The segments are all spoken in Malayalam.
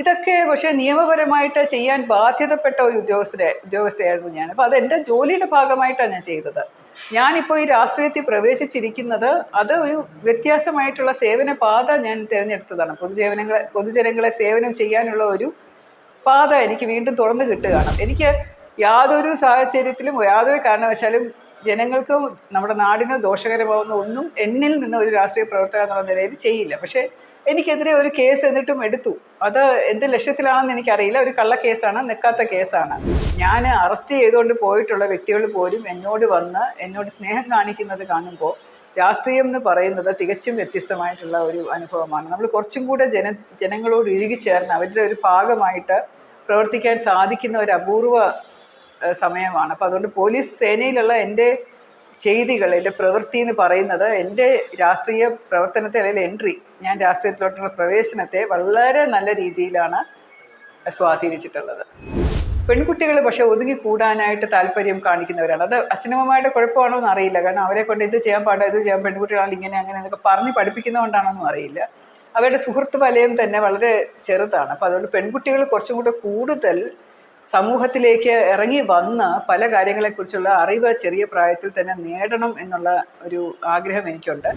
ഇതൊക്കെ പക്ഷേ നിയമപരമായിട്ട് ചെയ്യാൻ ബാധ്യതപ്പെട്ട ഒരു ഉദ്യോഗസ്ഥയായിരുന്നു ഞാൻ. അപ്പോൾ അതെൻ്റെ ജോലിയുടെ ഭാഗമായിട്ടാണ് ഞാൻ ചെയ്തത്. ഞാനിപ്പോൾ ഈ രാഷ്ട്രീയത്തിൽ പ്രവേശിച്ചിരിക്കുന്നത് അത് ഒരു വ്യത്യാസമായിട്ടുള്ള സേവന പാത ഞാൻ തിരഞ്ഞെടുത്തതാണ്. പൊതുജനങ്ങളെ സേവനം ചെയ്യാനുള്ള ഒരു പാത എനിക്ക് വീണ്ടും തുറന്നു കിട്ടുകയാണ്. എനിക്ക് യാതൊരു സാഹചര്യത്തിലും യാതൊരു കാരണവശാലും ജനങ്ങൾക്കും നമ്മുടെ നാടിനും ദോഷകരമാവുന്ന ഒന്നും എന്നിൽ നിന്ന് ഒരു രാഷ്ട്രീയ പ്രവർത്തക എന്നുള്ള നിലയിൽ ചെയ്യില്ല. പക്ഷേ എനിക്കെതിരെ ഒരു കേസ് എന്നിട്ടും എടുത്തു. അത് എന്ത് ലക്ഷ്യത്തിലാണെന്ന് എനിക്കറിയില്ല. ഒരു കള്ളക്കേസാണ്, നിൽക്കാത്ത കേസാണ്. ഞാൻ അറസ്റ്റ് ചെയ്തുകൊണ്ട് പോയിട്ടുള്ള വ്യക്തികൾ പോലും എന്നോട് സ്നേഹം കാണിക്കുന്നത് കാണുമ്പോൾ രാഷ്ട്രീയം എന്ന് പറയുന്നത് തികച്ചും വ്യത്യസ്തമായിട്ടുള്ള ഒരു അനുഭവമാണ്. നമ്മൾ കുറച്ചും കൂടെ ജനങ്ങളോട് ഇഴുകിച്ചേർന്ന് അവരുടെ ഒരു ഭാഗമായിട്ട് പ്രവർത്തിക്കാൻ സാധിക്കുന്ന ഒരു അപൂർവ സമയമാണ്. അപ്പോൾ അതുകൊണ്ട് പോലീസ് സേനയിലുള്ള എൻ്റെ ചെയ്തികൾ, എൻ്റെ പ്രവൃത്തി എന്ന് പറയുന്നത് എൻ്റെ രാഷ്ട്രീയ പ്രവർത്തനത്തെ അല്ലെങ്കിൽ ഞാൻ രാഷ്ട്രീയത്തിലോട്ടുള്ള പ്രവേശനത്തെ വളരെ നല്ല രീതിയിലാണ് സ്വാധീനിച്ചിട്ടുള്ളത്. പെൺകുട്ടികൾ പക്ഷേ ഒതുങ്ങിക്കൂടാനായിട്ട് താല്പര്യം കാണിക്കുന്നവരാണ്. അത് അച്ഛനമ്മമാരുടെ കുഴപ്പമാണോ എന്ന് അറിയില്ല. കാരണം അവരെ കൊണ്ട് ഇത് ചെയ്യാൻ പാടില്ല, ഇത് ചെയ്യാൻ, പെൺകുട്ടികളാണ് ഇങ്ങനെ അങ്ങനെ എന്നൊക്കെ പറഞ്ഞ് പഠിപ്പിക്കുന്നതുകൊണ്ടാണെന്നും അറിയില്ല. അവരുടെ സുഹൃത്ത് വലയം തന്നെ വളരെ ചെറുതാണ്. അപ്പോൾ അതുകൊണ്ട് പെൺകുട്ടികൾ കുറച്ചും കൂടെ കൂടുതൽ സമൂഹത്തിലേക്ക് ഇറങ്ങി വന്ന് പല കാര്യങ്ങളെക്കുറിച്ചുള്ള അറിവ് ചെറിയ പ്രായത്തിൽ തന്നെ നേടണം എന്നുള്ള ഒരു ആഗ്രഹം എനിക്കുണ്ട്.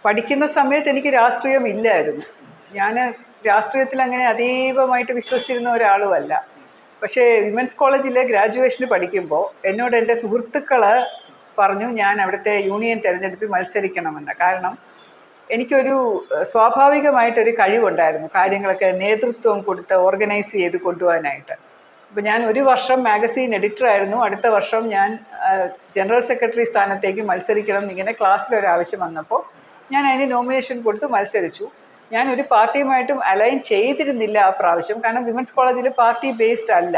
പഠിക്കുന്ന സമയത്ത് എനിക്ക് രാഷ്ട്രീയം ഇല്ലായിരുന്നു. ഞാൻ രാഷ്ട്രീയത്തിൽ അങ്ങനെ അതീവമായിട്ട് വിശ്വസിച്ചിരുന്ന ഒരാളുമല്ല. പക്ഷേ വിമൻസ് കോളേജിലെ ഗ്രാജുവേഷന് പഠിക്കുമ്പോൾ എന്നോട് എൻ്റെ സുഹൃത്തുക്കൾ പറഞ്ഞു ഞാൻ അവിടുത്തെ യൂണിയൻ തിരഞ്ഞെടുപ്പിൽ മത്സരിക്കണമെന്ന്. കാരണം എനിക്കൊരു സ്വാഭാവികമായിട്ടൊരു കഴിവുണ്ടായിരുന്നു കാര്യങ്ങളൊക്കെ നേതൃത്വം കൊടുത്ത് ഓർഗനൈസ് ചെയ്ത് കൊണ്ടുപോകാനായിട്ട്. അപ്പോൾ ഞാൻ ഒരു വർഷം മാഗസീൻ എഡിറ്ററായിരുന്നു. അടുത്ത വർഷം ഞാൻ ജനറൽ സെക്രട്ടറി സ്ഥാനത്തേക്ക് മത്സരിക്കണം എന്നിങ്ങനെ ക്ലാസ്സിലൊരാവശ്യം വന്നപ്പോൾ ഞാൻ അതിന് നോമിനേഷൻ കൊടുത്ത് മത്സരിച്ചു. ഞാൻ ഒരു പാർട്ടിയുമായിട്ടും അലൈൻ ചെയ്തിരുന്നില്ല ആ പ്രാവശ്യം. കാരണം വിമൻസ് കോളേജിൽ പാർട്ടി ബേസ്ഡ് അല്ല.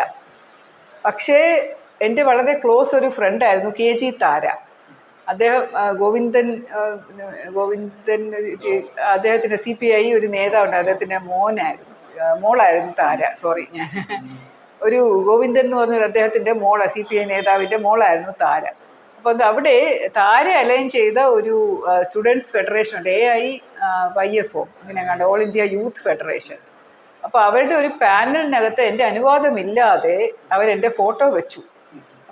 പക്ഷേ എൻ്റെ വളരെ ക്ലോസ് ഒരു ഫ്രണ്ടായിരുന്നു KG താര. അദ്ദേഹം ഗോവിന്ദൻ അദ്ദേഹത്തിൻ്റെ CPI ഒരു നേതാവുണ്ട്. അദ്ദേഹത്തിൻ്റെ മോളായിരുന്നു താര. ഞാൻ ഒരു ഗോവിന്ദൻ എന്ന് പറഞ്ഞൊരു അദ്ദേഹത്തിൻ്റെ CPI നേതാവിൻ്റെ മോളായിരുന്നു താര. അപ്പോൾ അവിടെ താര അലൈൻ ചെയ്ത ഒരു സ്റ്റുഡൻസ് ഫെഡറേഷൻ ഉണ്ട്, AIYFO അങ്ങനെ കണ്ട, ഓൾ ഇന്ത്യ യൂത്ത് ഫെഡറേഷൻ. അപ്പോൾ അവരുടെ ഒരു പാനലിനകത്ത് എൻ്റെ അനുവാദമില്ലാതെ അവരെൻ്റെ ഫോട്ടോ വെച്ചു.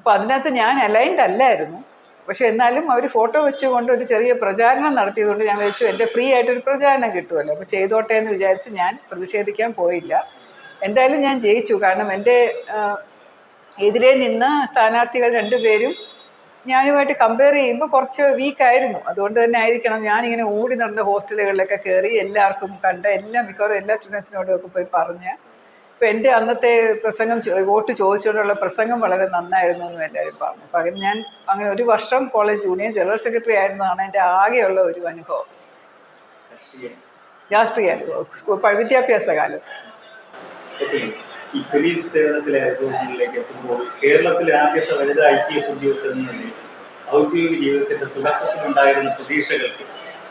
അപ്പോൾ അതിനകത്ത് ഞാൻ അലൈൻഡ് അല്ലായിരുന്നു. പക്ഷെ എന്നാലും അവർ ഫോട്ടോ വെച്ചുകൊണ്ട് ഒരു ചെറിയ പ്രചാരണം നടത്തിയതുകൊണ്ട് ഞാൻ വിചാരിച്ചു എൻ്റെ ഫ്രീ ആയിട്ടൊരു പ്രചാരണം കിട്ടുമല്ലോ, അപ്പോൾ ചെയ്തോട്ടെ എന്ന് വിചാരിച്ച് ഞാൻ പ്രതിഷേധിക്കാൻ പോയില്ല. എന്തായാലും ഞാൻ ജയിച്ചു. കാരണം എൻ്റെ എതിരെ നിന്ന സ്ഥാനാർത്ഥികൾ രണ്ടുപേരും ഞാനുമായിട്ട് കമ്പയർ ചെയ്യുമ്പോൾ കുറച്ച് വീക്കായിരുന്നു. അതുകൊണ്ട് തന്നെ ആയിരിക്കണം ഞാനിങ്ങനെ ഓടി നടന്ന ഹോസ്റ്റലുകളിലൊക്കെ കയറി എല്ലാവർക്കും മിക്കവാറും എല്ലാ സ്റ്റുഡൻസിനോടും ഒക്കെ പോയി പറഞ്ഞ്. ഇപ്പോൾ എൻ്റെ അന്നത്തെ പ്രസംഗം, വോട്ട് ചോദിച്ചുകൊണ്ടുള്ള പ്രസംഗം വളരെ നന്നായിരുന്നു എന്നും എല്ലാവരും പറഞ്ഞു. അപ്പോൾ അങ്ങനെ ഞാൻ അങ്ങനെ ഒരു വർഷം കോളേജ് യൂണിയൻ ജനറൽ സെക്രട്ടറി ആയിരുന്നതാണ് എൻ്റെ ആകെയുള്ള ഒരു അനുഭവം, രാഷ്ട്രീയ അനുഭവം വിദ്യാഭ്യാസ കാലത്ത്. ഈ പോലീസ് സേവനത്തിലെ അനുഭവങ്ങളിലേക്ക് എത്തുമ്പോൾ കേരളത്തിലെ ആദ്യത്തെ വനിതാ IPS ഉദ്യോഗസ്ഥൻ എന്ന നിലയിൽ ഔദ്യോഗിക ജീവിതത്തിന്റെ തുടക്കത്തിലുണ്ടായിരുന്ന പ്രതീക്ഷകൾക്ക്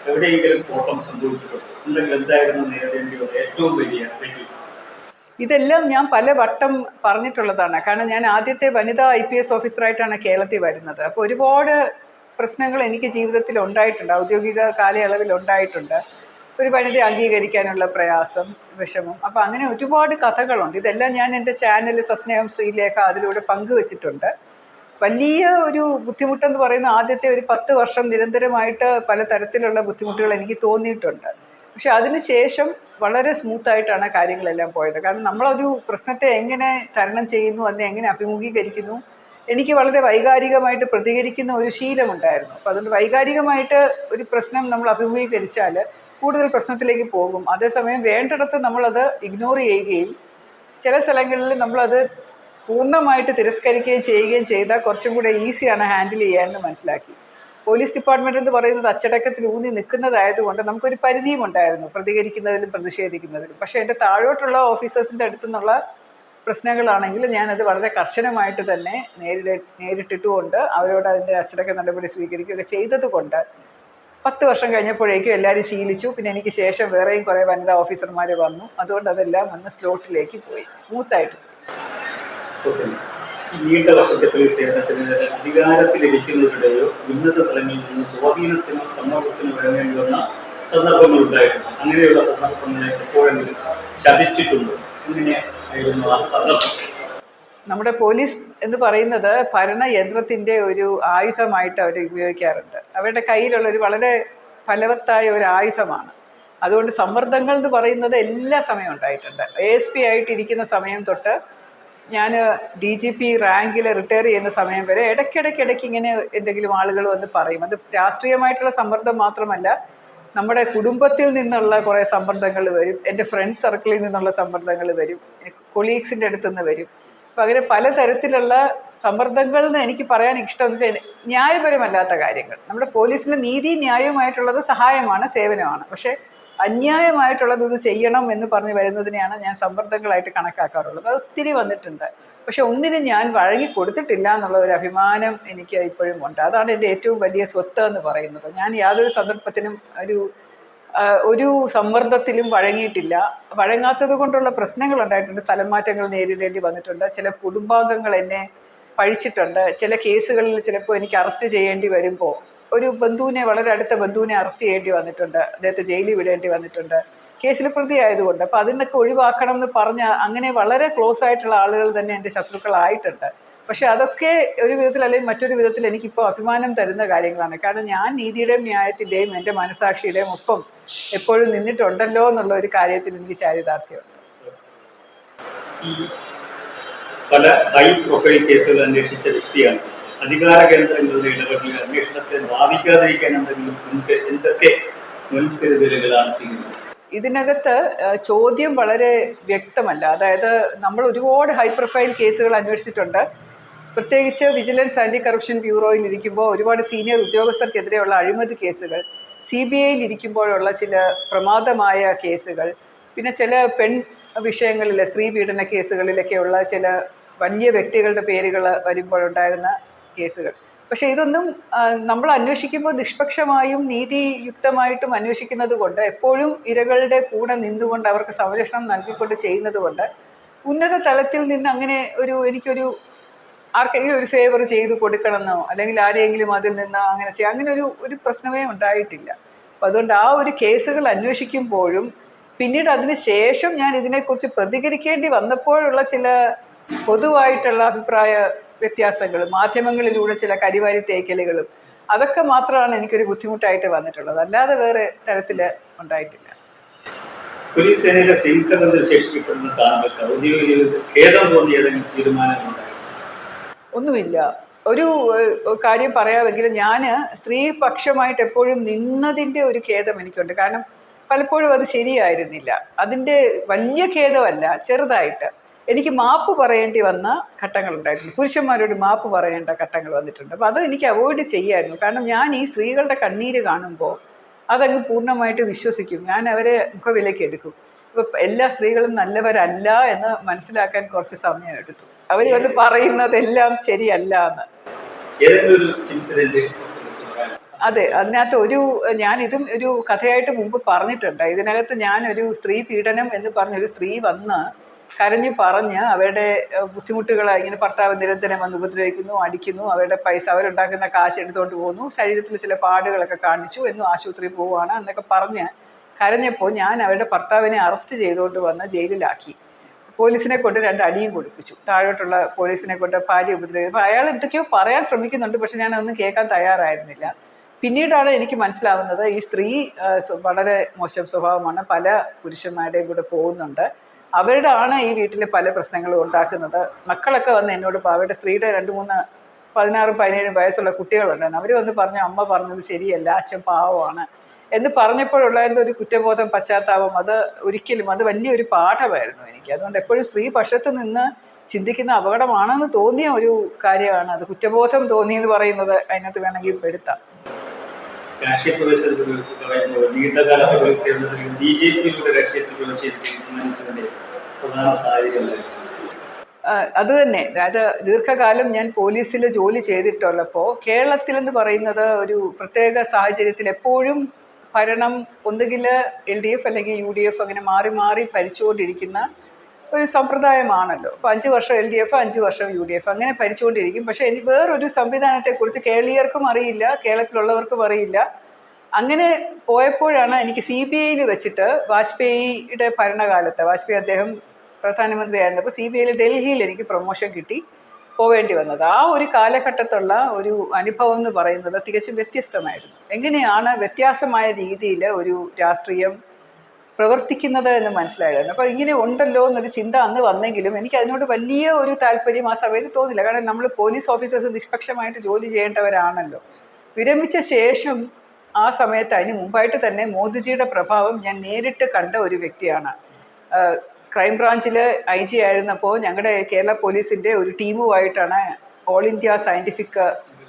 എവിടെയെങ്കിലും കോട്ടം സംഭവിച്ചിട്ടുണ്ടോ? അല്ലെങ്കിൽ എന്തായിരുന്നു നേരിടേണ്ടി വന്ന ഏറ്റവും വലിയ വെല്ലുവിളി? ഇതെല്ലാം ഞാൻ പല വട്ടം പറഞ്ഞിട്ടുള്ളതാണ്. കാരണം ഞാൻ ആദ്യത്തെ വനിതാ IPS ഓഫീസറായിട്ടാണ് കേരളത്തിൽ വരുന്നത്. അപ്പോൾ ഒരുപാട് പ്രശ്നങ്ങൾ എനിക്ക് ജീവിതത്തിൽ ഉണ്ടായിട്ടുണ്ട്, ഔദ്യോഗിക കാലയളവിൽ ഉണ്ടായിട്ടുണ്ട്. ഒരു വനിത അംഗീകരിക്കാനുള്ള പ്രയാസം, വിഷമം, അപ്പോൾ അങ്ങനെ ഒരുപാട് കഥകളുണ്ട്. ഇതെല്ലാം ഞാൻ എൻ്റെ ചാനൽ സസ്നേഹം ശ്രീലേഖ അതിലൂടെ പങ്കുവച്ചിട്ടുണ്ട്. വലിയ ഒരു ബുദ്ധിമുട്ടെന്ന് പറയുന്ന ആദ്യത്തെ ഒരു 10 വർഷം നിരന്തരമായിട്ട് പലതരത്തിലുള്ള ബുദ്ധിമുട്ടുകൾ എനിക്ക് തോന്നിയിട്ടുണ്ട്. പക്ഷെ അതിനുശേഷം വളരെ സ്മൂത്തായിട്ടാണ് കാര്യങ്ങളെല്ലാം പോയത്. കാരണം നമ്മളൊരു പ്രശ്നത്തെ എങ്ങനെ തരണം ചെയ്യുന്നു, അതിനെ എങ്ങനെ അഭിമുഖീകരിക്കുന്നു, എനിക്ക് വളരെ വൈകാരികമായിട്ട് പ്രതികരിക്കുന്ന ഒരു ശീലമുണ്ടായിരുന്നു. അപ്പോൾ അതുകൊണ്ട് വൈകാരികമായിട്ട് ഒരു പ്രശ്നം നമ്മൾ അഭിമുഖീകരിച്ചാൽ കൂടുതൽ പ്രശ്നത്തിലേക്ക് പോകും. അതേസമയം വേണ്ടിടത്ത് നമ്മളത് ഇഗ്നോർ ചെയ്യുകയും ചില സ്ഥലങ്ങളിൽ നമ്മളത് പൂർണ്ണമായിട്ട് തിരസ്കരിക്കുകയും ചെയ്യുകയും ചെയ്താൽ കുറച്ചും കൂടെ ഈസിയാണ് ഹാൻഡിൽ ചെയ്യാമെന്ന് മനസ്സിലാക്കി. പോലീസ് ഡിപ്പാർട്ട്മെൻറ്റ് എന്ന് പറയുന്നത് അച്ചടക്കത്തിൽ ഊന്നി നിൽക്കുന്നതായതുകൊണ്ട് നമുക്കൊരു പരിധിയും ഉണ്ടായിരുന്നു പ്രതികരിക്കുന്നതിലും പ്രതിഷേധിക്കുന്നതിലും. പക്ഷേ എൻ്റെ താഴോട്ടുള്ള ഓഫീസേഴ്സിൻ്റെ അടുത്തു നിന്നുള്ള പ്രശ്നങ്ങളാണെങ്കിൽ ഞാനത് വളരെ കർശനമായിട്ട് തന്നെ നേരിട്ടിട്ടുകൊണ്ട് അവരോട് അതിൻ്റെ അച്ചടക്ക നടപടി സ്വീകരിക്കുകയൊക്കെ ചെയ്തതുകൊണ്ട് 10 വർഷം കഴിഞ്ഞപ്പോഴേക്കും എല്ലാവരും ശീലിച്ചു. പിന്നെ എനിക്ക് ശേഷം വേറെയും കുറേ വനിതാ ഓഫീസർമാർ വന്നു. അതുകൊണ്ട് അതെല്ലാം ഒന്ന് സ്ലോട്ടിലേക്ക് പോയി, സ്മൂത്തായിട്ട്. ഈ നീണ്ട വർഷത്തെ പോലീസ് സേവനത്തിന് അധികാരത്തിലിരിക്കുന്നവരുടെയോ ഉന്നത തലങ്ങളിൽ നിന്ന് സ്വാധീനത്തിനോ സമ്മർദ്ദത്തിനോ ഇറങ്ങേണ്ടി വന്ന സന്ദർഭങ്ങൾ ഉണ്ടായിട്ടുണ്ട്. അങ്ങനെയുള്ള സന്ദർഭങ്ങളിൽ എപ്പോഴെങ്കിലും ശപിച്ചിട്ടുണ്ടോ? എങ്ങനെയായിരുന്നു ആ സന്ദർഭം? നമ്മുടെ പോലീസ് എന്ന് പറയുന്നത് ഭരണയന്ത്രത്തിൻ്റെ ഒരു ആയുധമായിട്ട് അവർ ഉപയോഗിക്കാറുണ്ട്. അവരുടെ കയ്യിലുള്ള ഒരു വളരെ ഫലവത്തായ ഒരു ആയുധമാണ്. അതുകൊണ്ട് സമ്മർദ്ദങ്ങൾ എന്ന് പറയുന്നത് എല്ലാ സമയവും ഉണ്ടായിട്ടുണ്ട്. ASP ആയിട്ടിരിക്കുന്ന സമയം തൊട്ട് ഞാൻ DGP റാങ്കിൽ റിട്ടയർ ചെയ്യുന്ന സമയം വരെ ഇടയ്ക്കിടയ്ക്ക് ഇങ്ങനെ എന്തെങ്കിലും ആളുകൾ വന്ന് പറയും. അത് രാഷ്ട്രീയമായിട്ടുള്ള സമ്മർദ്ദം മാത്രമല്ല, നമ്മുടെ കുടുംബത്തിൽ നിന്നുള്ള കുറേ സമ്മർദ്ദങ്ങൾ വരും, എൻ്റെ ഫ്രണ്ട്സ് സർക്കിളിൽ നിന്നുള്ള സമ്മർദ്ദങ്ങൾ വരും, കൊളീഗ്സിൻ്റെ അടുത്ത് നിന്ന് വരും. അപ്പം അങ്ങനെ പലതരത്തിലുള്ള സമ്മർദ്ദങ്ങൾ എന്ന് എനിക്ക് പറയാൻ ഇഷ്ടം എന്ന് വെച്ചാൽ ന്യായപരമല്ലാത്ത കാര്യങ്ങൾ. നമ്മുടെ പോലീസിന് നീതി ന്യായമായിട്ടുള്ളത് സഹായമാണ്, സേവനമാണ്. പക്ഷേ അന്യായമായിട്ടുള്ളത് ഇത് ചെയ്യണം എന്ന് പറഞ്ഞ് വരുന്നതിനെയാണ് ഞാൻ സമ്മർദ്ദങ്ങളായിട്ട് കണക്കാക്കാറുള്ളത്. അത് ഒത്തിരി വന്നിട്ടുണ്ട്. പക്ഷെ ഒന്നിനും ഞാൻ വഴങ്ങി കൊടുത്തിട്ടില്ല എന്നുള്ള ഒരു അഭിമാനം എനിക്ക് ഇപ്പോഴും ഉണ്ട്. അതാണ് എൻ്റെ ഏറ്റവും വലിയ സ്വത്ത് എന്ന് പറയുന്നത്. ഞാൻ യാതൊരു സന്ദർഭത്തിനും ഒരു സമ്മർദ്ദത്തിലും വഴങ്ങിയിട്ടില്ല. വഴങ്ങാത്തത് കൊണ്ടുള്ള പ്രശ്നങ്ങൾ ഉണ്ടായിട്ടുണ്ട്. സ്ഥലം മാറ്റങ്ങൾ നേരിടേണ്ടി വന്നിട്ടുണ്ട്. ചില കുടുംബാംഗങ്ങൾ എന്നെ പഴിച്ചിട്ടുണ്ട്. ചില കേസുകളിൽ ചിലപ്പോൾ എനിക്ക് അറസ്റ്റ് ചെയ്യേണ്ടി വരുമ്പോൾ ഒരു ബന്ധുവിനെ, വളരെ അടുത്ത ബന്ധുവിനെ അറസ്റ്റ് ചെയ്യേണ്ടി വന്നിട്ടുണ്ട്. അദ്ദേഹത്തെ ജയിലിൽ വിടേണ്ടി വന്നിട്ടുണ്ട്, കേസിൽ പ്രതി ആയതുകൊണ്ട്. അപ്പോൾ അതിനൊക്കെ ഒഴിവാക്കണം എന്ന് പറഞ്ഞ അങ്ങനെ വളരെ ക്ലോസ് ആയിട്ടുള്ള ആളുകൾ തന്നെ എൻ്റെ ശത്രുക്കളായിട്ടുണ്ട്. പക്ഷെ അതൊക്കെ ഒരു വിധത്തിൽ അല്ലെങ്കിൽ മറ്റൊരു വിധത്തിൽ എനിക്കിപ്പോൾ അഭിമാനം തരുന്ന കാര്യങ്ങളാണ്. കാരണം ഞാൻ നീതിയുടെയും ന്യായത്തിൻ്റെയും എൻ്റെ മനസാക്ഷിയുടെയും ഒപ്പം എപ്പോഴും നിന്നിട്ടുണ്ടല്ലോ എന്നുള്ള ഒരു കാര്യത്തിൽ എനിക്ക് ചാരിതാർത്ഥ്യമുണ്ട്. ഈ പല ഹൈ പ്രൊഫൈൽ കേസുകൾ അന്വേഷിച്ച വ്യക്തിയാണ്. അധികാര കേന്ദ്രങ്ങളുടെ ഇടപെടൽ അന്വേഷണത്തെ ബാധിക്കാതിരിക്കാൻ എന്തൊക്കെ മുൻകരുതലുകളാണ് സ്വീകരിച്ചത്? ഇതിനകത്ത് ചോദ്യം വളരെ വ്യക്തമല്ല. അതായത് നമ്മൾ ഒരുപാട് ഹൈ പ്രൊഫൈൽ കേസുകൾ അന്വേഷിച്ചിട്ടുണ്ട്. പ്രത്യേകിച്ച് വിജിലൻസ് ആൻറ്റി കറപ്ഷൻ ബ്യൂറോയിൽ ഇരിക്കുമ്പോൾ ഒരുപാട് സീനിയർ ഉദ്യോഗസ്ഥർക്കെതിരെയുള്ള അഴിമതി കേസുകൾ, CBIയിൽ ഇരിക്കുമ്പോഴുള്ള ചില പ്രമാദമായ കേസുകൾ, പിന്നെ ചില പെൺ വിഷയങ്ങളിൽ സ്ത്രീ പീഡന കേസുകളിലൊക്കെയുള്ള ചില വലിയ വ്യക്തികളുടെ പേരുകൾ വരുമ്പോഴുണ്ടായിരുന്ന കേസുകൾ. പക്ഷേ ഇതൊന്നും നമ്മൾ അന്വേഷിക്കുമ്പോൾ നിഷ്പക്ഷമായും നീതിയുക്തമായിട്ടും അന്വേഷിക്കുന്നത് കൊണ്ട്, എപ്പോഴും ഇരകളുടെ കൂടെ നിന്നുകൊണ്ട് അവർക്ക് സംരക്ഷണം നൽകിക്കൊണ്ട് ചെയ്യുന്നത് കൊണ്ട് ഉന്നത തലത്തിൽ നിന്ന് അങ്ങനെ എനിക്കൊരു ആർക്കെങ്കിലും ഒരു ഫേവർ ചെയ്തു കൊടുക്കണമെന്നോ അല്ലെങ്കിൽ ആരെങ്കിലും അതിൽ നിന്ന് അങ്ങനെ ചെയ്യാം, അങ്ങനെ ഒരു പ്രശ്നമേ ഉണ്ടായിട്ടില്ല. അപ്പം അതുകൊണ്ട് ആ ഒരു കേസുകൾ അന്വേഷിക്കുമ്പോഴും പിന്നീട് അതിന് ശേഷം ഞാൻ ഇതിനെക്കുറിച്ച് പ്രതികരിക്കേണ്ടി വന്നപ്പോഴുള്ള ചില പൊതുവായിട്ടുള്ള അഭിപ്രായ വ്യത്യാസങ്ങളും മാധ്യമങ്ങളിലൂടെ ചില കരിവാരി തേക്കലുകളും അതൊക്കെ മാത്രമാണ് എനിക്കൊരു ബുദ്ധിമുട്ടായിട്ട് വന്നിട്ടുള്ളത്. അല്ലാതെ വേറെ തരത്തിൽ ഉണ്ടായിട്ടില്ല. പോലീസ് സേനയിലെ സിംഹമെന്ന് വിശേഷിക്കപ്പെടുന്ന താങ്കൾക്ക് ഔദ്യോഗിക ജീവിതത്തിൽ ഖേദം തോന്നിയ ഏതെങ്കിലും തീരുമാനങ്ങളുണ്ടായി? ഒന്നുമില്ല. ഒരു കാര്യം പറയാമെങ്കിൽ ഞാൻ സ്ത്രീപക്ഷമായിട്ട് എപ്പോഴും നിന്നതിൻ്റെ ഒരു ഖേദം എനിക്കുണ്ട്. കാരണം പലപ്പോഴും അത് ശരിയായിരുന്നില്ല. അതിൻ്റെ വലിയ ഖേദമല്ല, ചെറുതായിട്ട് എനിക്ക് മാപ്പ് പറയേണ്ടി വന്ന ഘട്ടങ്ങളുണ്ടായിട്ടുണ്ട്. പുരുഷന്മാരോട് മാപ്പ് പറയേണ്ട ഘട്ടങ്ങൾ വന്നിട്ടുണ്ട്. അപ്പോൾ അത് എനിക്ക് അവോയ്ഡ് ചെയ്യായിരുന്നു. കാരണം ഞാൻ ഈ സ്ത്രീകളുടെ കണ്ണീര് കാണുമ്പോൾ അതങ്ങ് പൂർണ്ണമായിട്ട് വിശ്വസിക്കും. ഞാൻ അവരെ മുഖവിലേക്ക് എടുക്കും. ഇപ്പോൾ എല്ലാ സ്ത്രീകളും നല്ലവരല്ല എന്ന് മനസ്സിലാക്കാൻ കുറച്ച് സമയം എടുത്തു. അവർ വന്ന് പറയുന്നതെല്ലാം ശരിയല്ല എന്ന്. അതെ, അതിനകത്ത് ഞാനിതും ഒരു കഥയായിട്ട് മുമ്പ് പറഞ്ഞിട്ടുണ്ട്. ഇതിനകത്ത് ഞാനൊരു സ്ത്രീ പീഡനം എന്ന് പറഞ്ഞൊരു സ്ത്രീ വന്ന് കരഞ്ഞ് പറഞ്ഞ് അവരുടെ ബുദ്ധിമുട്ടുകൾ, ഇങ്ങനെ ഭർത്താവ് നിരന്തരം വന്ന് ഉപദ്രവിക്കുന്നു, അടിക്കുന്നു, അവരുടെ പൈസ അവരുണ്ടാക്കുന്ന കാശ് എടുത്തുകൊണ്ട് പോകുന്നു, ശരീരത്തിൽ ചില പാടുകളൊക്കെ കാണിച്ചു, എന്നും ആശുപത്രിയിൽ പോവുകയാണ് എന്നൊക്കെ പറഞ്ഞ് കരഞ്ഞപ്പോൾ ഞാൻ അവരുടെ ഭർത്താവിനെ അറസ്റ്റ് ചെയ്തുകൊണ്ട് വന്ന് ജയിലിലാക്കി. പോലീസിനെ കൊണ്ട് 2 അടിയും കൊടുപ്പിച്ചു. താഴോട്ടുള്ള പോലീസിനെ കൊണ്ട് ഭാര്യ ഉപദ്രവിച്ചു. അപ്പോൾ അയാൾ എന്തൊക്കെയോ പറയാൻ ശ്രമിക്കുന്നുണ്ട്, പക്ഷെ ഞാനതൊന്നും കേൾക്കാൻ തയ്യാറായിരുന്നില്ല. പിന്നീടാണ് എനിക്ക് മനസ്സിലാവുന്നത് ഈ സ്ത്രീ വളരെ മോശം സ്വഭാവമാണ്, പല പുരുഷന്മാരുടെയും കൂടെ പോകുന്നുണ്ട്, അവരുടെ ആണ് ഈ വീട്ടിലെ പല പ്രശ്നങ്ങളും ഉണ്ടാക്കുന്നത്. മക്കളൊക്കെ വന്ന് എന്നോട്, അവരുടെ സ്ത്രീയുടെ 2-3 16-17 വയസ്സുള്ള കുട്ടികളുണ്ടായിരുന്നു. അവർ വന്ന് പറഞ്ഞു, അമ്മ പറഞ്ഞത് ശരിയല്ല, അച്ഛൻ പാവമാണ് എന്ന് പറഞ്ഞപ്പോഴുള്ള ഒരു കുറ്റബോധം, പശ്ചാത്താപം, അത് ഒരിക്കലും അത് വലിയൊരു പാഠമായിരുന്നു എനിക്ക്. അതുകൊണ്ട് എപ്പോഴും സ്ത്രീ പക്ഷത്ത് നിന്ന് ചിന്തിക്കുന്ന അപകടമാണെന്ന് തോന്നിയ ഒരു കാര്യമാണ് അത്. കുറ്റബോധം തോന്നി എന്ന് പറയുന്നത് അതിനകത്ത് വേണമെങ്കിൽ പെടുത്താം. രാഷ്ട്രീയ പ്രവേശനത്തിൽ പറയുമ്പോൾ നീണ്ടകാല പോലീസ് സേവനത്തിൽ BJPയിലൂടെ രാഷ്ട്രീയത്തിൽ പ്രവേശിക്കാൻ തീരുമാനിച്ചതിന്റെ പ്രധാന സാഹചര്യം അത് തന്നെ. അതായത് ദീർഘകാലം ഞാൻ പോലീസിൽ ജോലി ചെയ്തിട്ടുള്ളപ്പോൾ കേരളത്തിലെന്ന് പറയുന്നത് ഒരു പ്രത്യേക സാഹചര്യത്തിൽ എപ്പോഴും ഭരണം ഒന്നുകിൽ LDF അല്ലെങ്കിൽ UDF അങ്ങനെ മാറി മാറി ഭരിച്ചുകൊണ്ടിരിക്കുന്ന ഒരു സമ്പ്രദായമാണല്ലോ. അപ്പോൾ 5 വർഷം LDF, 5 വർഷം UDF അങ്ങനെ ഭരിച്ചുകൊണ്ടിരിക്കും. പക്ഷേ വേറൊരു സംവിധാനത്തെക്കുറിച്ച് കേരളീയർക്കും അറിയില്ല, കേരളത്തിലുള്ളവർക്കും അറിയില്ല. അങ്ങനെ പോയപ്പോഴാണ് എനിക്ക് CBIയിൽ വെച്ചിട്ട് വാജ്പേയിയുടെ ഭരണകാലത്ത്, വാജ്പേയി അദ്ദേഹം പ്രധാനമന്ത്രിയായിരുന്നപ്പോൾ CBIയിൽ ഡൽഹിയിൽ എനിക്ക് പ്രൊമോഷൻ കിട്ടി പോവേണ്ടി വന്നത്. ആ ഒരു കാലഘട്ടത്തുള്ള ഒരു അനുഭവം എന്ന് പറയുന്നത് തികച്ചും വ്യത്യസ്തമായിരുന്നു. എങ്ങനെയാണ് വ്യത്യാസമായ രീതിയിൽ ഒരു രാഷ്ട്രീയം പ്രവർത്തിക്കുന്നത് എന്ന് മനസ്സിലായിരുന്നു. അപ്പോൾ ഇങ്ങനെ ഉണ്ടല്ലോ എന്നൊരു ചിന്ത അന്ന് വന്നെങ്കിലും എനിക്ക് അതിനോട് വലിയ ഒരു താല്പര്യം ആ സമയത്ത് തോന്നില്ല. കാരണം നമ്മൾ പോലീസ് ഓഫീസേഴ്സ് നിഷ്പക്ഷമായിട്ട് ജോലി ചെയ്യേണ്ടവരാണല്ലോ. വിരമിച്ച ശേഷം ആ സമയത്ത് അതിന് മുമ്പായിട്ട് തന്നെ മോദിജിയുടെ പ്രഭാവം ഞാൻ നേരിട്ട് കണ്ട ഒരു വ്യക്തിയാണ്. ക്രൈംബ്രാഞ്ചിൽ IG ആയിരുന്നപ്പോൾ ഞങ്ങളുടെ കേരള പോലീസിൻ്റെ ഒരു ടീമുമായിട്ടാണ് ഓൾ ഇന്ത്യ സയൻറ്റിഫിക്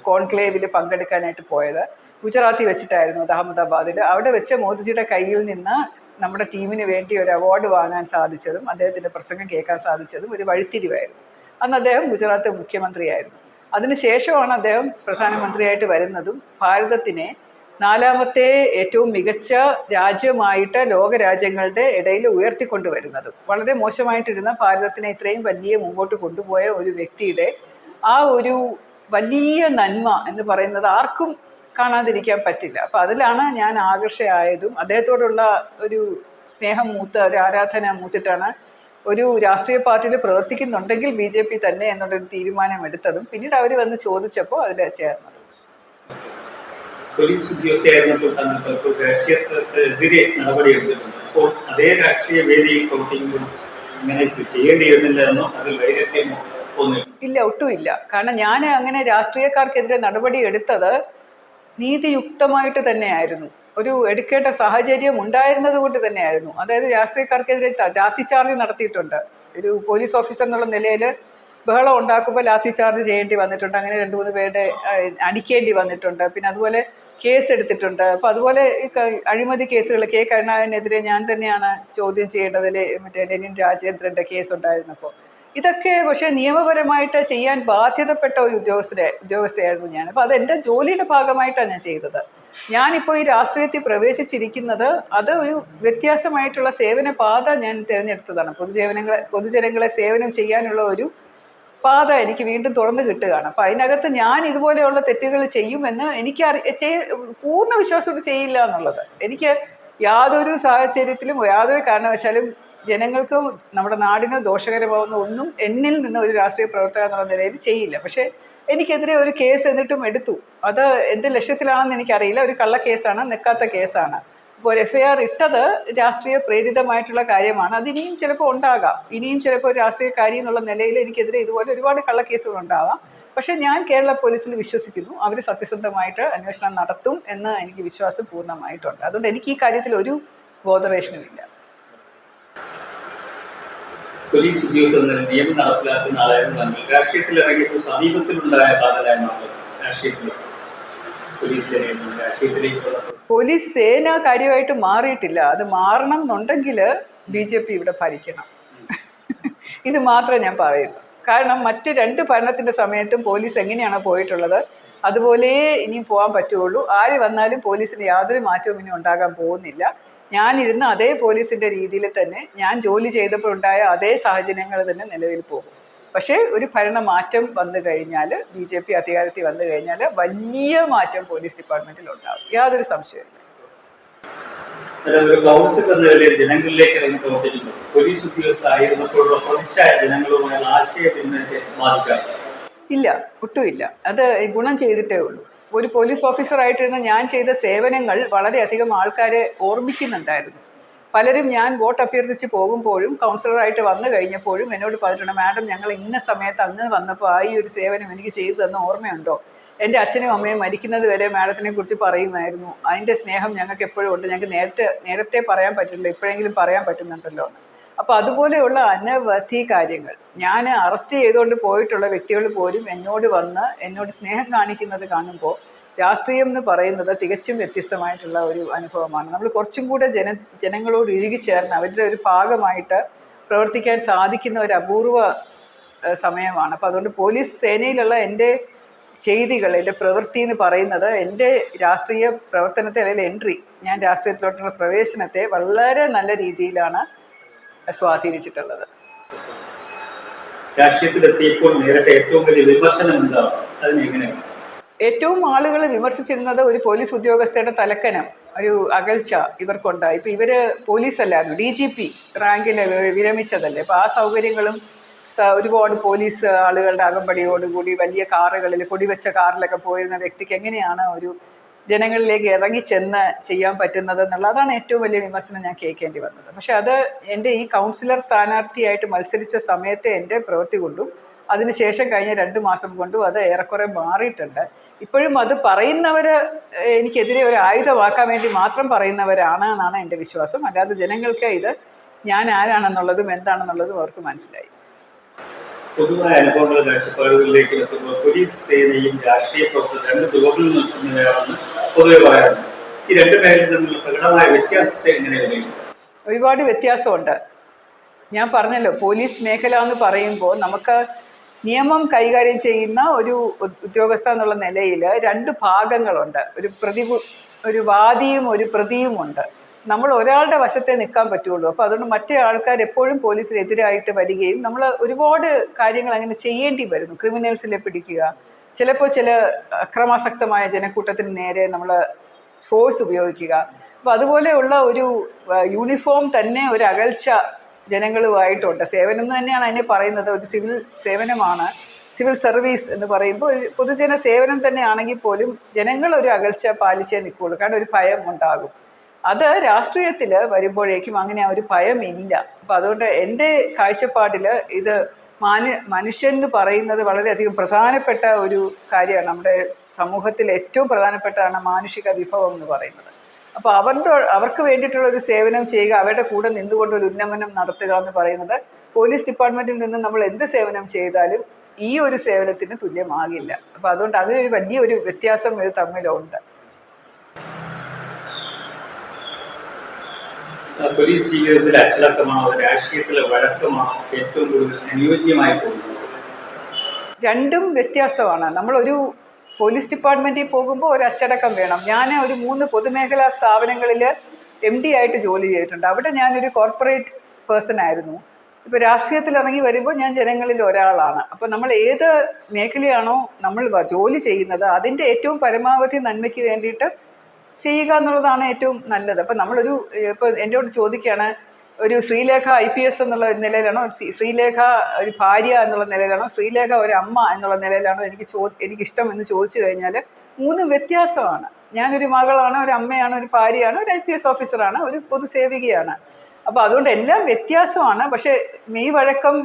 കോൺക്ലേവിൽ പങ്കെടുക്കാനായിട്ട് പോയത്. ഗുജറാത്തിൽ വെച്ചിട്ടായിരുന്നു അത്, അഹമ്മദാബാദിൽ. അവിടെ വെച്ച് മോദിജിയുടെ കയ്യിൽ നിന്ന് നമ്മുടെ ടീമിന് വേണ്ടി ഒരു അവാർഡ് വാങ്ങാൻ സാധിച്ചതും അദ്ദേഹത്തിൻ്റെ പ്രസംഗം കേൾക്കാൻ സാധിച്ചതും ഒരു വഴിത്തിരിവായിരുന്നു. അന്ന് അദ്ദേഹം ഗുജറാത്ത് മുഖ്യമന്ത്രിയായിരുന്നു. അതിനുശേഷമാണ് അദ്ദേഹം പ്രധാനമന്ത്രിയായിട്ട് വരുന്നതും ഭാരതത്തിനെ 4ാമത്തെ ഏറ്റവും മികച്ച രാജ്യമായിട്ട് ലോകരാജ്യങ്ങളുടെ ഇടയിൽ ഉയർത്തിക്കൊണ്ടുവരുന്നതും. വളരെ മോശമായിട്ടിരുന്ന ഭാരതത്തിനെ ഇത്രയും വലിയ മുമ്പോട്ട് കൊണ്ടുപോയ ഒരു വ്യക്തിയുടെ ആ ഒരു വലിയ നന്മ എന്ന് പറയുന്നത് ആർക്കും കാണാതിരിക്കാൻ പറ്റില്ല. അപ്പം അതിലാണ് ഞാൻ ആകർഷയായതും അദ്ദേഹത്തോടുള്ള ഒരു സ്നേഹം മൂത്ത്, ഒരു ആരാധന മൂത്തിട്ടാണ് ഒരു രാഷ്ട്രീയ പാർട്ടിയിൽ പ്രവർത്തിക്കുന്നുണ്ടെങ്കിൽ BJP തന്നെ എന്നുള്ളൊരു തീരുമാനമെടുത്തതും പിന്നീട് അവർ വന്ന് ചോദിച്ചപ്പോൾ അതിൽ ചേർന്നത്. പോലീസ് ഉദ്യോഗസ്ഥയായിരുന്നപ്പോൾ തന്നെ പലപ്പോൾ രാഷ്ട്രീയത്തിനെതിരെ നടപടിയെടുത്തിട്ടുണ്ട്. അപ്പോൾ അതേ രാഷ്ട്രീയ വേദിയിൽ പ്രവർത്തിക്കുമ്പോൾ ഇങ്ങനെ ചെയ്യേണ്ടിയിരുന്നില്ല എന്നോ അതിൽ വൈരുദ്ധ്യമോ തോന്നില്ല? ഇല്ല, ഒട്ടുമില്ല. കാരണം ഞാൻ അങ്ങനെ രാഷ്ട്രീയക്കാർക്കെതിരെ നടപടി എടുത്തത് നീതിയുക്തമായിട്ട് തന്നെയായിരുന്നു. ഒരു എടുക്കേണ്ട സാഹചര്യം ഉണ്ടായിരുന്നത് കൊണ്ട് തന്നെയായിരുന്നു. അതായത് രാഷ്ട്രീയക്കാർക്കെതിരെ ലാത്തി ചാർജ് നടത്തിയിട്ടുണ്ട്. ഒരു പോലീസ് ഓഫീസർ എന്നുള്ള നിലയിൽ ബഹളം ഉണ്ടാക്കുമ്പോൾ ലാത്തി ചാർജ് ചെയ്യേണ്ടി വന്നിട്ടുണ്ട്. അങ്ങനെ 2-3 പേരുടെ അടിക്കേണ്ടി വന്നിട്ടുണ്ട്. പിന്നെ അതുപോലെ കേസ് എടുത്തിട്ടുണ്ട്. അപ്പോൾ അതുപോലെ അഴിമതി കേസുകൾ കരുണാകരനെതിരെ ഞാൻ തന്നെയാണ് ചോദ്യം ചെയ്യേണ്ടതിൽ മറ്റേ ലെനിൻ രാജേന്ദ്രൻ്റെ കേസ് ഉണ്ടായിരുന്നപ്പോൾ. ഇതൊക്കെ പക്ഷേ നിയമപരമായിട്ട് ചെയ്യാൻ ബാധ്യതപ്പെട്ട ഒരു ഉദ്യോഗസ്ഥയായിരുന്നു ഞാൻ. അപ്പോൾ അതെൻ്റെ ജോലിയുടെ ഭാഗമായിട്ടാണ് ഞാൻ ചെയ്തത്. ഞാനിപ്പോൾ ഈ രാഷ്ട്രീയത്തിൽ പ്രവേശിച്ചിരിക്കുന്നത് അത് ഒരു വ്യത്യാസമായിട്ടുള്ള സേവന പാത ഞാൻ തിരഞ്ഞെടുത്തതാണ്. പൊതുജനങ്ങളെ സേവനം ചെയ്യാനുള്ള ഒരു പാത എനിക്ക് വീണ്ടും തുറന്നു കിട്ടുകയാണ്. അപ്പം അതിനകത്ത് ഞാൻ ഇതുപോലെയുള്ള തെറ്റുകൾ ചെയ്യുമെന്ന് എനിക്ക് പൂർണ്ണ വിശ്വാസത്തോട് ചെയ്യില്ല എന്നുള്ളത്. എനിക്ക് യാതൊരു സാഹചര്യത്തിലും യാതൊരു കാരണവശാലും ജനങ്ങൾക്കും നമ്മുടെ നാടിനോ ദോഷകരമാവുന്ന ഒന്നും എന്നിൽ നിന്ന് ഒരു രാഷ്ട്രീയ പ്രവർത്തക എന്നുള്ള നിലയിൽ ചെയ്യില്ല. പക്ഷേ എനിക്കെതിരെ ഒരു കേസ് എന്നിട്ടും എടുത്തു. അത് എന്ത് ലക്ഷ്യത്തിലാണെന്ന് എനിക്കറിയില്ല. ഒരു കള്ളക്കേസാണ്, നിൽക്കാത്ത കേസാണ്. ഇപ്പോൾ FIR ഇട്ടത് രാഷ്ട്രീയ പ്രേരിതമായിട്ടുള്ള കാര്യമാണ്. അതിനിയും ചിലപ്പോൾ ഉണ്ടാകാം. ഇനിയും ചിലപ്പോൾ രാഷ്ട്രീയക്കാരി എന്നുള്ള നിലയിൽ എനിക്കെതിരെ ഇതുപോലെ ഒരുപാട് കള്ളക്കേസുകൾ ഉണ്ടാകാം. പക്ഷേ ഞാൻ കേരള പോലീസിൽ വിശ്വസിക്കുന്നു. അവർ സത്യസന്ധമായിട്ട് അന്വേഷണം നടത്തും എന്ന് എനിക്ക് വിശ്വാസം പൂർണ്ണമായിട്ടുണ്ട്. അതുകൊണ്ട് എനിക്ക് ഈ കാര്യത്തിൽ ഒരു ബോധറേഷനുമില്ല. പോലീസ് ഉദ്യോഗസ്ഥർ നിയമം നടപ്പിലാക്കുന്ന ആളായിരുന്നു നമ്മൾ. രാഷ്ട്രീയത്തിൽ ഇറങ്ങിയപ്പോൾ സമീപത്തിലുണ്ടായ കാതലായ്മകൾ രാഷ്ട്രീയത്തിൽ പോലീസ് സേന കാര്യമായിട്ട് മാറിയിട്ടില്ല. അത് മാറണം എന്നുണ്ടെങ്കിൽ BJP ഇവിടെ ഭരിക്കണം. ഇത് മാത്രമേ ഞാൻ പറയുള്ളൂ. കാരണം മറ്റ് 2 ഭരണത്തിൻ്റെ സമയത്തും പോലീസ് എങ്ങനെയാണോ പോയിട്ടുള്ളത് അതുപോലെ ഇനിയും പോകാൻ പറ്റുള്ളൂ. ആര് വന്നാലും പോലീസിന് യാതൊരു മാറ്റവും ഇനി ഉണ്ടാകാൻ പോകുന്നില്ല. ഞാനിരുന്ന അതേ പോലീസിൻ്റെ രീതിയിൽ തന്നെ ഞാൻ ജോലി ചെയ്തപ്പോൾ ഉണ്ടായ അതേ സാഹചര്യങ്ങൾ തന്നെ നിലവിൽ പോകും. പക്ഷേ ഒരു ഭരണമാറ്റം വന്നു കഴിഞ്ഞാൽ, BJP അധികാരത്തിൽ വന്നു കഴിഞ്ഞാൽ വലിയ മാറ്റം പോലീസ് ഡിപ്പാർട്ട്മെൻറ്റിൽ ഉണ്ടാകും, യാതൊരു സംശയമില്ല. കൗൺസിൽ എന്ന നിലയിൽ ജനങ്ങളിലേക്ക് ഇറങ്ങി പ്രവർത്തിക്കുന്നു. പോലീസ് ഉദ്യോഗസ്ഥരായിരുന്നപ്പോഴുള്ള പ്രതിച്ഛായ ജനങ്ങളുമായുള്ള ആശയവിനിമയത്തെ ബാധിക്കാറില്ല? ഇല്ല, ഒട്ടുമില്ല. അത് ഗുണം ചെയ്തിട്ടേ ഉള്ളൂ. ഒരു പോലീസ് ഓഫീസറായിട്ടിരുന്ന ഞാൻ ചെയ്ത സേവനങ്ങൾ വളരെയധികം ആൾക്കാരെ ഓർമ്മിക്കുന്നുണ്ടായിരുന്നു. പലരും ഞാൻ വോട്ട് അഭ്യർത്ഥിച്ച് പോകുമ്പോഴും കൗൺസിലറായിട്ട് വന്നു കഴിഞ്ഞപ്പോഴും എന്നോട് പറഞ്ഞിട്ടുണ്ട്, മാഡം ഞങ്ങൾ ഇന്ന സമയത്ത് അങ്ങ് വന്നപ്പോൾ ഈ ഒരു സേവനം എനിക്ക് ചെയ്തു തന്ന ഓർമ്മയുണ്ടോ? എൻ്റെ അച്ഛനും അമ്മയും മരിക്കുന്നത് വരെ മാഡത്തിനെ കുറിച്ച് പറയുമായിരുന്നു. അതിൻ്റെ സ്നേഹം ഞങ്ങൾക്ക് എപ്പോഴും ഉണ്ട്. ഞങ്ങൾക്ക് നേരത്തെ പറയാൻ പറ്റില്ല, ഇപ്പോഴെങ്കിലും പറയാൻ പറ്റുന്നുണ്ടല്ലോ എന്ന്. അപ്പോൾ അതുപോലെയുള്ള അനവധി കാര്യങ്ങൾ ഞാൻ അറസ്റ്റ് ചെയ്തുകൊണ്ട് പോയിട്ടുള്ള വ്യക്തികൾ പോലും എന്നോട് സ്നേഹം കാണിക്കുന്നത് കാണുമ്പോൾ രാഷ്ട്രീയം എന്ന് പറയുന്നത് തികച്ചും വ്യത്യസ്തമായിട്ടുള്ള ഒരു അനുഭവമാണ്. നമ്മൾ കുറച്ചും കൂടെ ജനങ്ങളോട് ഇഴുകിച്ചേർന്ന് അവരുടെ ഒരു ഭാഗമായിട്ട് പ്രവർത്തിക്കാൻ സാധിക്കുന്ന ഒരു അപൂർവ സമയമാണ്. അപ്പോൾ അതുകൊണ്ട് പോലീസ് സേനയിലുള്ള എൻ്റെ ചെയ്തികൾ, എൻ്റെ പ്രവൃത്തി എന്ന് പറയുന്നത് എൻ്റെ രാഷ്ട്രീയ പ്രവർത്തനത്തെ അല്ലെങ്കിൽ എൻട്രി, ഞാൻ രാഷ്ട്രീയത്തിലോട്ടുള്ള പ്രവേശനത്തെ വളരെ നല്ല രീതിയിലാണ് സ്വാധീനിച്ചിട്ടുള്ളത്. രാഷ്ട്രീയത്തിലെത്തിയപ്പോൾ നേരിട്ട് ഏറ്റവും വലിയ വിമർശനം എന്താണ്? അതിനെങ്ങനെയാണ്? ഏറ്റവും ആളുകൾ വിമർശിച്ചിരുന്നത് ഒരു പോലീസ് ഉദ്യോഗസ്ഥയുടെ തലക്കനം, ഒരു അകൽച്ച ഇവർക്കുണ്ട്. ഇപ്പം ഇവർ പോലീസല്ലായിരുന്നു, DGP റാങ്കിൽ വിരമിച്ചതല്ലേ. അപ്പോൾ ആ സൗകര്യങ്ങളും ഒരുപാട് പോലീസ് ആളുകളുടെ അകമ്പടിയോടുകൂടി വലിയ കാറുകളിൽ, കൊടിവെച്ച കാറിലൊക്കെ പോയിരുന്ന വ്യക്തിക്ക് എങ്ങനെയാണ് ഒരു ജനങ്ങളിലേക്ക് ഇറങ്ങിച്ചെന്ന് ചെയ്യാൻ പറ്റുന്നത് എന്നുള്ളത്, അതാണ് ഏറ്റവും വലിയ വിമർശനം ഞാൻ കേൾക്കേണ്ടി വന്നത്. പക്ഷെ അത് എൻ്റെ ഈ കൗൺസിലർ സ്ഥാനാർത്ഥിയായിട്ട് മത്സരിച്ച സമയത്തെ എൻ്റെ പ്രവൃത്തി കൊണ്ടും അതിനുശേഷം കഴിഞ്ഞ 2 മാസം കൊണ്ടും അത് ഏറെക്കുറെ മാറിയിട്ടുണ്ട്. ഇപ്പോഴും അത് പറയുന്നവർ എനിക്കെതിരെ ഒരു ആയുധമാക്കാൻ വേണ്ടി മാത്രം പറയുന്നവരാണ് എന്നാണ് എൻ്റെ വിശ്വാസം. അല്ലാതെ ജനങ്ങൾക്ക് ഇത് ഞാൻ ആരാണെന്നുള്ളതും എന്താണെന്നുള്ളതും അവർക്ക് മനസ്സിലായി. പൊതുവായ അനുഭവങ്ങൾ കാഴ്ചപ്പാടുകളിലേക്ക് എത്തുമ്പോൾ പോലീസ് സേനയും രാഷ്ട്രീയ പ്രവർത്തനം 2 ധ്രുവങ്ങളിൽ നിൽക്കുന്നവരാണെന്ന് പൊതുവെ പറയാറുണ്ട്. ഈ 2 മേഖലയിൽ തമ്മിലുള്ള പ്രകടമായ വ്യത്യാസത്തെ എങ്ങനെ വിലയിരുത്തും? ഒരുപാട് വ്യത്യാസമുണ്ട്. ഞാൻ പറഞ്ഞല്ലോ, പോലീസ് മേഖല എന്ന് പറയുമ്പോൾ നമുക്ക് നിയമം കൈകാര്യം ചെയ്യുന്ന ഒരു ഉദ്യോഗസ്ഥ എന്നുള്ള നിലയിൽ 2 ഭാഗങ്ങളുണ്ട്. ഒരു വാദിയും ഒരു പ്രതിയുമുണ്ട്. നമ്മൾ ഒരാളുടെ വശത്തെ നിൽക്കാൻ പറ്റുള്ളൂ. അപ്പോൾ അതുകൊണ്ട് മറ്റേ ആൾക്കാർ എപ്പോഴും പോലീസിനെതിരായിട്ട് വരികയും നമ്മൾ ഒരുപാട് കാര്യങ്ങൾ അങ്ങനെ ചെയ്യേണ്ടി വരുന്നു. ക്രിമിനൽസിനെ പിടിക്കുക, ചിലപ്പോൾ ചില അക്രമാസക്തമായ ജനക്കൂട്ടത്തിന് നേരെ നമ്മൾ ഫോഴ്സ് ഉപയോഗിക്കുക. അപ്പോൾ അതുപോലെയുള്ള ഒരു യൂണിഫോം തന്നെ ഒരു അകൽച്ച ജനങ്ങളുമായിട്ടുണ്ട്. സേവനം എന്ന് തന്നെയാണ് അതിനെ പറയുന്നത്, ഒരു സിവിൽ സേവനമാണ്. സിവിൽ സർവീസ് എന്ന് പറയുമ്പോൾ ഒരു പൊതുജന സേവനം തന്നെയാണെങ്കിൽ പോലും ജനങ്ങൾ ഒരു അകൽച്ച പാലിച്ചേ നിൽക്കുകയുള്ളൂ. കാരണം ഒരു ഭയം ഉണ്ടാകും. അത് രാഷ്ട്രീയത്തിൽ വരുമ്പോഴേക്കും അങ്ങനെ ഒരു ഭയമില്ല. അപ്പം അതുകൊണ്ട് എൻ്റെ കാഴ്ചപ്പാടിൽ ഇത് മനുഷ്യൻ എന്ന് പറയുന്നത് വളരെയധികം പ്രധാനപ്പെട്ട ഒരു കാര്യമാണ്. നമ്മുടെ സമൂഹത്തിൽ ഏറ്റവും പ്രധാനപ്പെട്ടതാണ് മാനുഷിക വിഭവം എന്ന് പറയുന്നത്. അപ്പോൾ അവർക്ക് വേണ്ടിയിട്ടുള്ള ഒരു സേവനം ചെയ്യുക, അവരുടെ കൂടെ നിന്നുകൊണ്ട് ഒരു ഉന്നമനം നടത്തുക എന്ന് പറയുന്നത് പോലീസ് ഡിപ്പാർട്ട്മെൻറ്റിൽ നിന്ന് നമ്മൾ എന്ത് സേവനം ചെയ്താലും ഈ ഒരു സേവനത്തിന് തുല്യമാകില്ല. അപ്പോൾ അതുകൊണ്ട് അതിനൊരു വലിയൊരു വ്യത്യാസം ഇത് തമ്മിലുണ്ട്. പോലീസ് ജീവിതത്തിൽ അച്ചടക്കമാണോ രാഷ്ട്രീയത്തിലെ വഴക്കമാണോ ഏറ്റവും കൂടുതൽ അനുയോജ്യമായി തോന്നുന്നത്? 2ഉം വ്യത്യാസമാണ്. നമ്മളൊരു പോലീസ് ഡിപ്പാർട്ട്മെൻറ്റിൽ പോകുമ്പോൾ ഒരു അച്ചടക്കം വേണം. ഞാൻ ഒരു 3 പൊതുമേഖലാ സ്ഥാപനങ്ങളിൽ MD ആയിട്ട് ജോലി ചെയ്തിട്ടുണ്ട്. അവിടെ ഞാനൊരു കോർപ്പറേറ്റ് പേഴ്സൺ ആയിരുന്നു. ഇപ്പോൾ രാഷ്ട്രീയത്തിൽ ഇറങ്ങി വരുമ്പോൾ ഞാൻ ജനങ്ങളിൽ ഒരാളാണ്. അപ്പോൾ നമ്മൾ ഏത് മേഖലയാണോ നമ്മൾ ജോലി ചെയ്യുന്നത് അതിൻ്റെ ഏറ്റവും പരമാവധി നന്മയ്ക്ക് വേണ്ടിയിട്ട് ചെയ്യുക എന്നുള്ളതാണ് ഏറ്റവും നല്ലത്. അപ്പം നമ്മളൊരു ഇപ്പോൾ എന്നോട് ചോദിക്കുകയാണ്, ഒരു ശ്രീലേഖ IPS എന്നുള്ള നിലയിലാണോ, ശ്രീലേഖ ഒരു ഭാര്യ എന്നുള്ള നിലയിലാണോ, ശ്രീലേഖ ഒരു അമ്മ എന്നുള്ള നിലയിലാണോ എനിക്കിഷ്ടം എന്ന് ചോദിച്ചു കഴിഞ്ഞാൽ 3 വ്യത്യാസമാണ്. ഞാനൊരു മകളാണ്, ഒരു അമ്മയാണ്, ഒരു ഭാര്യയാണ്, ഒരു IPS ഓഫീസറാണ്, ഒരു പൊതുസേവികയാണ്. അപ്പോൾ അതുകൊണ്ട് എല്ലാം വ്യത്യാസമാണ്. പക്ഷേ ഈ വഴക്കം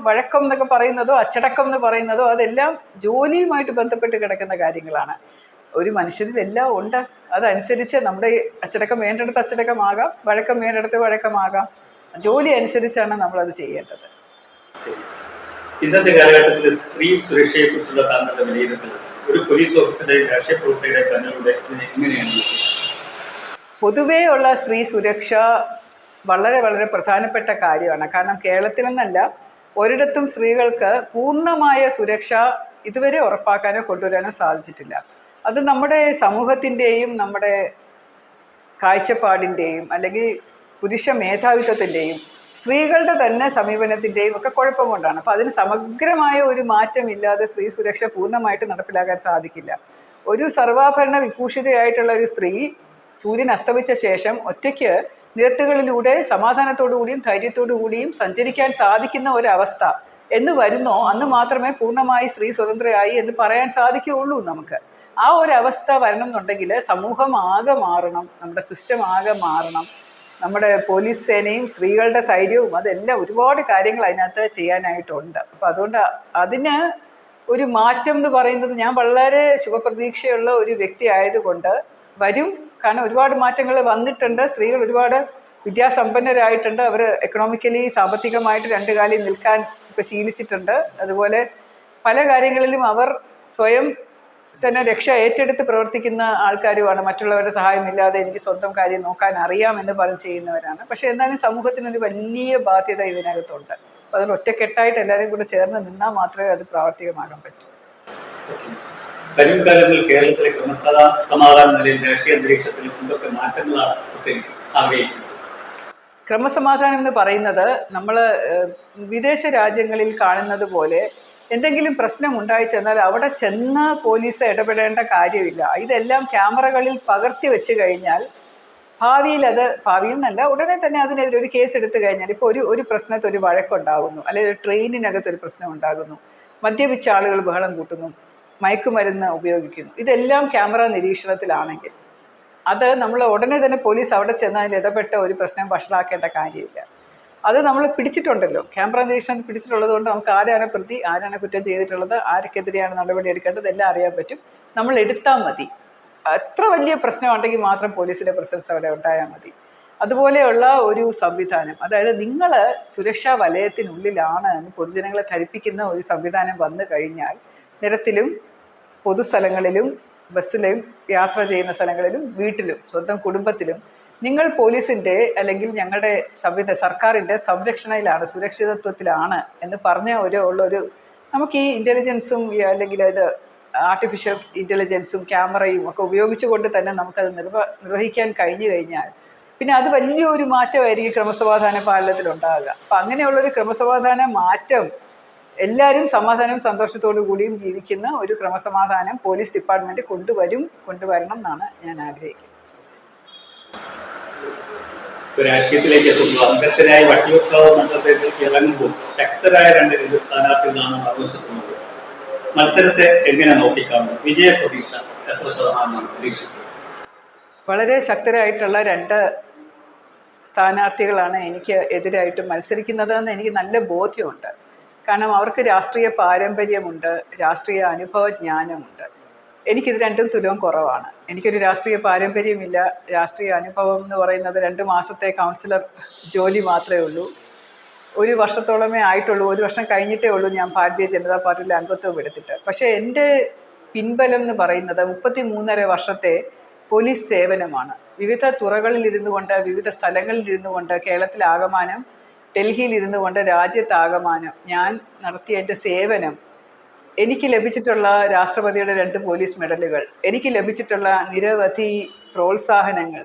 എന്നൊക്കെ പറയുന്നതോ അച്ചടക്കം എന്ന് പറയുന്നതോ അതെല്ലാം ജോലിയുമായിട്ട് ബന്ധപ്പെട്ട് കിടക്കുന്ന കാര്യങ്ങളാണ്. ഒരു മനുഷ്യരിലെല്ലാം ഉണ്ട്. അതനുസരിച്ച് നമ്മുടെ അച്ചടക്കം വേണ്ടിടത്ത് അച്ചടക്കമാകാം, വഴക്കം വേണ്ടിടത്ത് വഴക്കമാകാം. ജോലി അനുസരിച്ചാണ് നമ്മളത് ചെയ്യേണ്ടത്. ഇന്നത്തെ കാലഘട്ടത്തിൽ സ്ത്രീ സുരക്ഷയെ കുറിച്ചുള്ള താങ്കളുടെ വിലയിരുത്തൽ ഒരു പോലീസ് ഓഫീസറുടെയും രാഷ്ട്രീയ പ്രവർത്തകരുടെ കണ്ണിലൂടെ എങ്ങനെയാണ്? പൊതുവേ ഉള്ള സ്ത്രീ സുരക്ഷ വളരെ വളരെ പ്രധാനപ്പെട്ട കാര്യമാണ്. കാരണം കേരളത്തിലെന്നല്ല ഒരിടത്തും സ്ത്രീകൾക്ക് പൂർണ്ണമായ സുരക്ഷ ഇതുവരെ ഉറപ്പാക്കാനോ കൊണ്ടുവരാനോ സാധിച്ചിട്ടില്ല. അത് നമ്മുടെ സമൂഹത്തിൻ്റെയും നമ്മുടെ കാഴ്ചപ്പാടിൻ്റെയും അല്ലെങ്കിൽ പുരുഷ മേധാവിത്വത്തിൻ്റെയും സ്ത്രീകളുടെ തന്നെ സമീപനത്തിൻ്റെയും ഒക്കെ കുഴപ്പം കൊണ്ടാണ്. അപ്പോൾ അതിന് സമഗ്രമായ ഒരു മാറ്റമില്ലാതെ സ്ത്രീ സുരക്ഷ പൂർണ്ണമായിട്ട് നടപ്പിലാക്കാൻ സാധിക്കില്ല. ഒരു സർവാഭരണ വിഭൂഷിതയായിട്ടുള്ള ഒരു സ്ത്രീ സൂര്യൻ അസ്തമിച്ച ശേഷം ഒറ്റയ്ക്ക് നിരത്തുകളിലൂടെ സമാധാനത്തോടു കൂടിയും ധൈര്യത്തോടു കൂടിയും സഞ്ചരിക്കാൻ സാധിക്കുന്ന ഒരവസ്ഥ എന്ന് വരുന്നോ അന്ന് മാത്രമേ പൂർണ്ണമായി സ്ത്രീ സ്വതന്ത്രയായി എന്ന് പറയാൻ സാധിക്കുകയുള്ളൂ നമുക്ക്. ആ ഒരവസ്ഥ വരണം എന്നുണ്ടെങ്കിൽ സമൂഹം ആകെ മാറണം, നമ്മുടെ സിസ്റ്റം ആകെ മാറണം, നമ്മുടെ പോലീസ് സേനയും സ്ത്രീകളുടെ ധൈര്യവും അതെല്ലാം ഒരുപാട് കാര്യങ്ങൾ അതിനകത്ത് ചെയ്യാനായിട്ടുണ്ട്. അപ്പം അതുകൊണ്ട് അതിന് ഒരു മാറ്റം എന്ന് പറയുന്നത് ഞാൻ വളരെ ശുഭപ്രതീക്ഷയുള്ള ഒരു വ്യക്തി ആയതുകൊണ്ട് വരും. കാരണം ഒരുപാട് മാറ്റങ്ങൾ വന്നിട്ടുണ്ട്. സ്ത്രീകൾ ഒരുപാട് വിദ്യാസമ്പന്നരായിട്ടുണ്ട്. അവർ എക്കണോമിക്കലി സാമ്പത്തികമായിട്ട് 2 കാലിൽ നിൽക്കാൻ ഇപ്പോൾ ശീലിച്ചിട്ടുണ്ട്. അതുപോലെ പല കാര്യങ്ങളിലും അവർ സ്വയം തന്നെ രക്ഷ ഏറ്റെടുത്ത് പ്രവർത്തിക്കുന്ന ആൾക്കാരുമാണ്. മറ്റുള്ളവരുടെ സഹായമില്ലാതെ എനിക്ക് സ്വന്തം കാര്യം നോക്കാൻ അറിയാമെന്ന് പറഞ്ഞ് ചെയ്യുന്നവരാണ്. പക്ഷേ എന്നാലും സമൂഹത്തിനൊരു വലിയ ബാധ്യത ഇതിനകത്തുണ്ട്. അപ്പോൾ അതിൽ ഒറ്റക്കെട്ടായിട്ട് എല്ലാവരും കൂടെ ചേർന്ന് നിന്നാൽ മാത്രമേ അത് പ്രാവർത്തികമാകാൻ പറ്റൂ. വരും കാലങ്ങളിൽ കേരളത്തിലെ ക്രമസമാധാന നിലയിൽ രാഷ്ട്രീയ അന്തരീക്ഷത്തിൽ എന്തൊക്കെ മാറ്റങ്ങളാണ് പ്രത്യേകിച്ച് ആഗ്രഹിക്കുന്നത്? ക്രമസമാധാനം എന്ന് പറയുന്നത് നമ്മൾ വിദേശ രാജ്യങ്ങളിൽ കാണുന്നത് പോലെ എന്തെങ്കിലും പ്രശ്നം ഉണ്ടായി ചെന്നാൽ അവിടെ ചെന്ന് പോലീസ് ഇടപെടേണ്ട കാര്യമില്ല. ഇതെല്ലാം ക്യാമറകളിൽ പകർത്തി വെച്ച് കഴിഞ്ഞാൽ ഭാവിയിൽ എന്നല്ല, ഉടനെ തന്നെ അതിനെതിരെ ഒരു കേസ് എടുത്തു കഴിഞ്ഞാൽ, ഇപ്പോൾ ഒരു പ്രശ്നത്തിൽ ഒരു വഴക്കുണ്ടാകുന്നു, അല്ലെങ്കിൽ ഒരു ട്രെയിനിനകത്ത് ഒരു പ്രശ്നം ഉണ്ടാകുന്നു, മദ്യപിച്ച ആളുകൾ ബഹളം കൂട്ടുന്നു, മയക്കുമരുന്ന് ഉപയോഗിക്കുന്നു, ഇതെല്ലാം ക്യാമറ നിരീക്ഷണത്തിലാണെങ്കിൽ അത് നമ്മൾ ഉടനെ തന്നെ പോലീസ് അവിടെ ചെന്ന് അതിൽ ഇടപെട്ട ഒരു പ്രശ്നം വഷളാക്കേണ്ട കാര്യമില്ല. അത് നമ്മൾ പിടിച്ചിട്ടുണ്ടല്ലോ, ക്യാമറ നിരീക്ഷണം പിടിച്ചിട്ടുള്ളത് കൊണ്ട് നമുക്ക് ആരാണ് പ്രതി, ആരാണ് കുറ്റം ചെയ്തിട്ടുള്ളത്, ആർക്കെതിരെയാണ് നടപടി എടുക്കേണ്ടത് എല്ലാം അറിയാൻ പറ്റും. നമ്മൾ എടുത്താൽ മതി. എത്ര വലിയ പ്രശ്നമുണ്ടെങ്കിൽ മാത്രം പോലീസിൻ്റെ പ്രസൻസ് അവിടെ ഉണ്ടായാൽ മതി. അതുപോലെയുള്ള ഒരു സംവിധാനം, അതായത് നിങ്ങൾ സുരക്ഷാ വലയത്തിനുള്ളിലാണ് എന്ന് പൊതുജനങ്ങളെ ധരിപ്പിക്കുന്ന ഒരു സംവിധാനം വന്നു കഴിഞ്ഞാൽ നിരത്തിലും പൊതുസ്ഥലങ്ങളിലും ബസ്സിലും യാത്ര ചെയ്യുന്ന സ്ഥലങ്ങളിലും വീട്ടിലും സ്വന്തം കുടുംബത്തിലും നിങ്ങൾ പോലീസിൻ്റെ അല്ലെങ്കിൽ ഞങ്ങളുടെ സർക്കാരിൻ്റെ സംരക്ഷണയിലാണ്, സുരക്ഷിതത്വത്തിലാണ് എന്ന് പറഞ്ഞ ഉള്ളൊരു നമുക്ക് ഈ ഇൻ്റലിജൻസും അല്ലെങ്കിൽ ഇത് ആർട്ടിഫിഷ്യൽ ഇൻ്റലിജൻസും ക്യാമറയും ഒക്കെ ഉപയോഗിച്ചുകൊണ്ട് തന്നെ നമുക്കത് നിർവഹിക്കാൻ കഴിഞ്ഞു കഴിഞ്ഞാൽ പിന്നെ അത് വലിയൊരു മാറ്റമായിരിക്കും ക്രമസമാധാന പാലനത്തിലുണ്ടാകുക. അപ്പം അങ്ങനെയുള്ളൊരു ക്രമസമാധാന മാറ്റം, എല്ലാവരും സമാധാനവും സന്തോഷത്തോടു കൂടിയും ജീവിക്കുന്ന ഒരു ക്രമസമാധാനം പോലീസ് ഡിപ്പാർട്ട്മെൻറ്റ് കൊണ്ടുവരണം എന്നാണ് ഞാൻ ആഗ്രഹിക്കുന്നത്. രാഷ്ട്രീയത്തിലേക്ക് എത്തുമ്പോൾ അംഗത്തിനായി വട്ടിയൂർക്കാവ് മണ്ഡലത്തിലേക്ക് ഇറങ്ങുമ്പോൾ ശക്തരായ രണ്ട് സ്ഥാനാർത്ഥികളാണ് ആവശ്യപ്പെടുന്നത്. മത്സരത്തെ എങ്ങനെ നോക്കിക്കാണും? വിജയ പ്രതീക്ഷ എത്ര ശതമാനമാണ് പ്രതീക്ഷിക്കുന്നത്? വളരെ ശക്തരായിട്ടുള്ള രണ്ട് സ്ഥാനാർത്ഥികളാണ് എനിക്ക് എതിരായിട്ട് മത്സരിക്കുന്നതെന്ന് എനിക്ക് നല്ല ബോധ്യമുണ്ട്. കാരണം അവർക്ക് രാഷ്ട്രീയ പാരമ്പര്യമുണ്ട്, രാഷ്ട്രീയ അനുഭവജ്ഞാനമുണ്ട്. എനിക്കിത് രണ്ടും തുലവും കുറവാണ്. എനിക്കൊരു രാഷ്ട്രീയ പാരമ്പര്യമില്ല. രാഷ്ട്രീയ അനുഭവം എന്ന് പറയുന്നത് 2 മാസത്തെ കൗൺസിലർ ജോലി മാത്രമേ ഉള്ളൂ. 1 വർഷത്തോളമേ ആയിട്ടുള്ളൂ. 1 വർഷം കഴിഞ്ഞിട്ടേ ഉള്ളൂ ഞാൻ ഭാരതീയ ജനതാ പാർട്ടിയിലെ അംഗത്വം എടുത്തിട്ട്. പക്ഷേ എൻ്റെ പിൻബലം എന്ന് പറയുന്നത് 33.5 വർഷത്തെ പോലീസ് സേവനമാണ്. വിവിധ തുറകളിൽ ഇരുന്നു കൊണ്ട്, വിവിധ സ്ഥലങ്ങളിൽ ഇരുന്നു കൊണ്ട്, കേരളത്തിലാകമാനം, ഡൽഹിയിൽ ഇരുന്നു കൊണ്ട്, രാജ്യത്താകമാനം ഞാൻ നടത്തിയ എൻ്റെ സേവനം, എനിക്ക് ലഭിച്ചിട്ടുള്ള രാഷ്ട്രപതിയുടെ 2 പോലീസ് മെഡലുകൾ, എനിക്ക് ലഭിച്ചിട്ടുള്ള നിരവധി പ്രോത്സാഹനങ്ങൾ,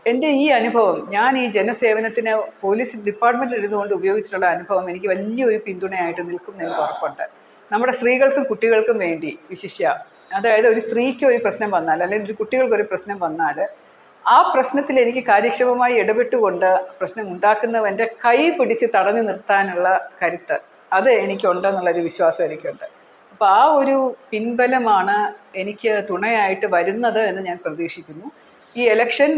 എൻ്റെ ഈ അനുഭവം, ഞാൻ ഈ ജനസേവനത്തിന് പോലീസ് ഡിപ്പാർട്ട്മെൻറ്റിൽ ഇരുന്നുകൊണ്ട് ഉപയോഗിച്ചിട്ടുള്ള അനുഭവം എനിക്ക് വലിയൊരു പിന്തുണയായിട്ട് നിൽക്കുന്നതിന് ഉറപ്പുണ്ട്. നമ്മുടെ സ്ത്രീകൾക്കും കുട്ടികൾക്കും വേണ്ടി വിശിഷ്യ, അതായത് ഒരു സ്ത്രീക്ക് ഒരു പ്രശ്നം വന്നാൽ അല്ലെങ്കിൽ ഒരു കുട്ടികൾക്കൊരു പ്രശ്നം വന്നാൽ ആ പ്രശ്നത്തിൽ എനിക്ക് കാര്യക്ഷമമായി ഇടപെട്ടുകൊണ്ട് പ്രശ്നം ഉണ്ടാക്കുന്നവൻ്റെ കൈ പിടിച്ച് തടഞ്ഞു നിർത്താനുള്ള കരുത്ത് അത് എനിക്കുണ്ടെന്നുള്ളൊരു വിശ്വാസം എനിക്കുണ്ട്. അപ്പോൾ ആ ഒരു പിൻബലമാണ് എനിക്ക് തുണയായിട്ട് വരുന്നത് എന്ന് ഞാൻ പ്രതീക്ഷിക്കുന്നു. ഈ ഇലക്ഷൻ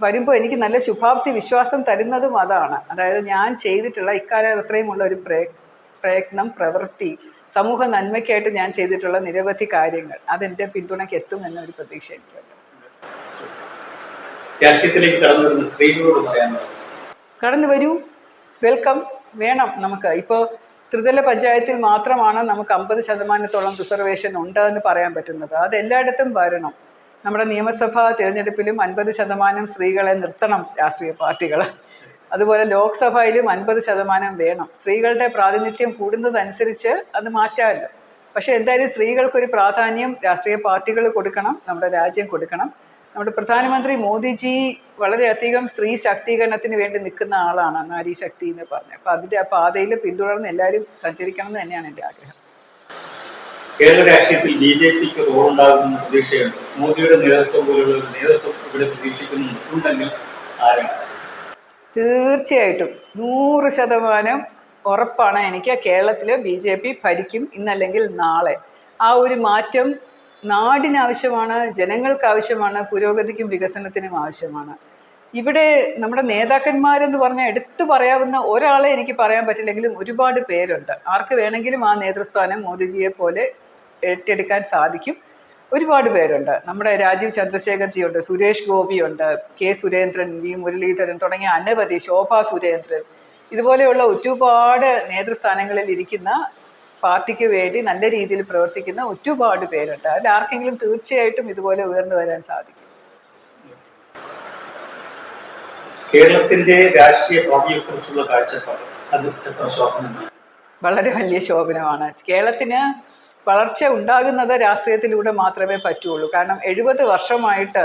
വരുമ്പോൾ എനിക്ക് നല്ല ശുഭാപ്തി വിശ്വാസം തരുന്നതും അതാണ്. അതായത് ഞാൻ ചെയ്തിട്ടുള്ള ഇക്കാലം അത്രയുമുള്ള ഒരു പ്രയത്നം, പ്രവൃത്തി, സമൂഹ നന്മയ്ക്കായിട്ട് ഞാൻ ചെയ്തിട്ടുള്ള നിരവധി കാര്യങ്ങൾ അതെൻ്റെ പിന്തുണയ്ക്ക് എത്തും എന്നൊരു പ്രതീക്ഷ എനിക്കുണ്ട്. രാഷ്ട്രീയത്തിലേക്ക് കടന്നു വരുന്ന സ്ത്രീകളോട് പറയാനുള്ളത്? കടന്നു വരൂ, വെൽക്കം. വേണം. നമുക്ക് ഇപ്പോൾ ത്രിതല പഞ്ചായത്തിൽ മാത്രമാണ് നമുക്ക് 50% റിസർവേഷൻ ഉണ്ടെന്ന് പറയാൻ പറ്റുന്നത്. അത് എല്ലായിടത്തും വരണം. നമ്മുടെ നിയമസഭാ തിരഞ്ഞെടുപ്പിലും 50% സ്ത്രീകളെ നിർത്തണം രാഷ്ട്രീയ പാർട്ടികൾ. അതുപോലെ ലോക്സഭയിലും 50% വേണം. സ്ത്രീകളുടെ പ്രാതിനിധ്യം കൂടുന്നതനുസരിച്ച് അത് മാറ്റാമല്ലോ. പക്ഷേ എന്തായാലും സ്ത്രീകൾക്കൊരു പ്രാധാന്യം രാഷ്ട്രീയ പാർട്ടികൾ കൊടുക്കണം, നമ്മുടെ രാജ്യം കൊടുക്കണം. നമ്മുടെ പ്രധാനമന്ത്രി മോദിജി വളരെയധികം സ്ത്രീ ശാക്തീകരണത്തിന് വേണ്ടി നിൽക്കുന്ന ആളാണ്, നാരി ശക്തി എന്ന് പറഞ്ഞത്. അപ്പോൾ അതിൻ്റെ ആ പാതയിൽ പിന്തുടർന്ന് എല്ലാവരും സഞ്ചരിക്കണം എന്ന് തന്നെയാണ് എൻ്റെ ആഗ്രഹം. കേരള രാഷ്ട്രീയത്തിൽ BJPക്ക് റോൾ ഉണ്ടാകുമെന്ന പ്രതീക്ഷയുണ്ട്. മോദിയുടെ നേതൃത്വം പോലുള്ള ഒരു നേതൃത്വം ഇവിടെ പ്രതീക്ഷിക്കുന്നുണ്ടെങ്കിൽ ആരാണ്? തീർച്ചയായിട്ടും 100% ഉറപ്പാണ് എനിക്ക് കേരളത്തിൽ BJP ഭരിക്കും, ഇന്നല്ലെങ്കിൽ നാളെ. ആ ഒരു മാറ്റം നാടിനാവശ്യമാണ്, ജനങ്ങൾക്ക് ആവശ്യമാണ്, പുരോഗതിക്കും വികസനത്തിനും ആവശ്യമാണ്. ഇവിടെ നമ്മുടെ നേതാക്കന്മാരെന്ന് പറഞ്ഞാൽ എടുത്തു പറയാവുന്ന ഒരാളെ എനിക്ക് പറയാൻ പറ്റില്ലെങ്കിലും ഒരുപാട് പേരുണ്ട്. ആർക്ക് വേണമെങ്കിലും ആ നേതൃസ്ഥാനം മോദിജിയെ പോലെ ഏറ്റെടുക്കാൻ സാധിക്കും. ഒരുപാട് പേരുണ്ട്. നമ്മുടെ രാജീവ് ചന്ദ്രശേഖർജിയുണ്ട്, സുരേഷ് ഗോപിയുണ്ട്, K. സുരേന്ദ്രൻ, V. മുരളീധരൻ തുടങ്ങിയ അനവധി, ശോഭാ സുരേന്ദ്രൻ, ഇതുപോലെയുള്ള ഒരുപാട് നേതൃസ്ഥാനങ്ങളിൽ ഇരിക്കുന്ന, പാർട്ടിക്ക് വേണ്ടി നല്ല രീതിയിൽ പ്രവർത്തിക്കുന്ന ഒരുപാട് പേരുണ്ട്. അതിൽ ആർക്കെങ്കിലും തീർച്ചയായിട്ടും ഇതുപോലെ ഉയർന്നു വരാൻ സാധിക്കും. കേരളത്തിന്റെ രാഷ്ട്രീയ ഭാവിയെക്കുറിച്ചുള്ള കാഴ്ചപ്പാട് അത് എത്ര ശോഭനമാണ്? വളരെ വലിയ ശോഭനമാണ്. കേരളത്തിന് വളർച്ച ഉണ്ടാകുന്നത് രാഷ്ട്രീയത്തിലൂടെ മാത്രമേ പറ്റുള്ളൂ. കാരണം 70 വർഷമായിട്ട്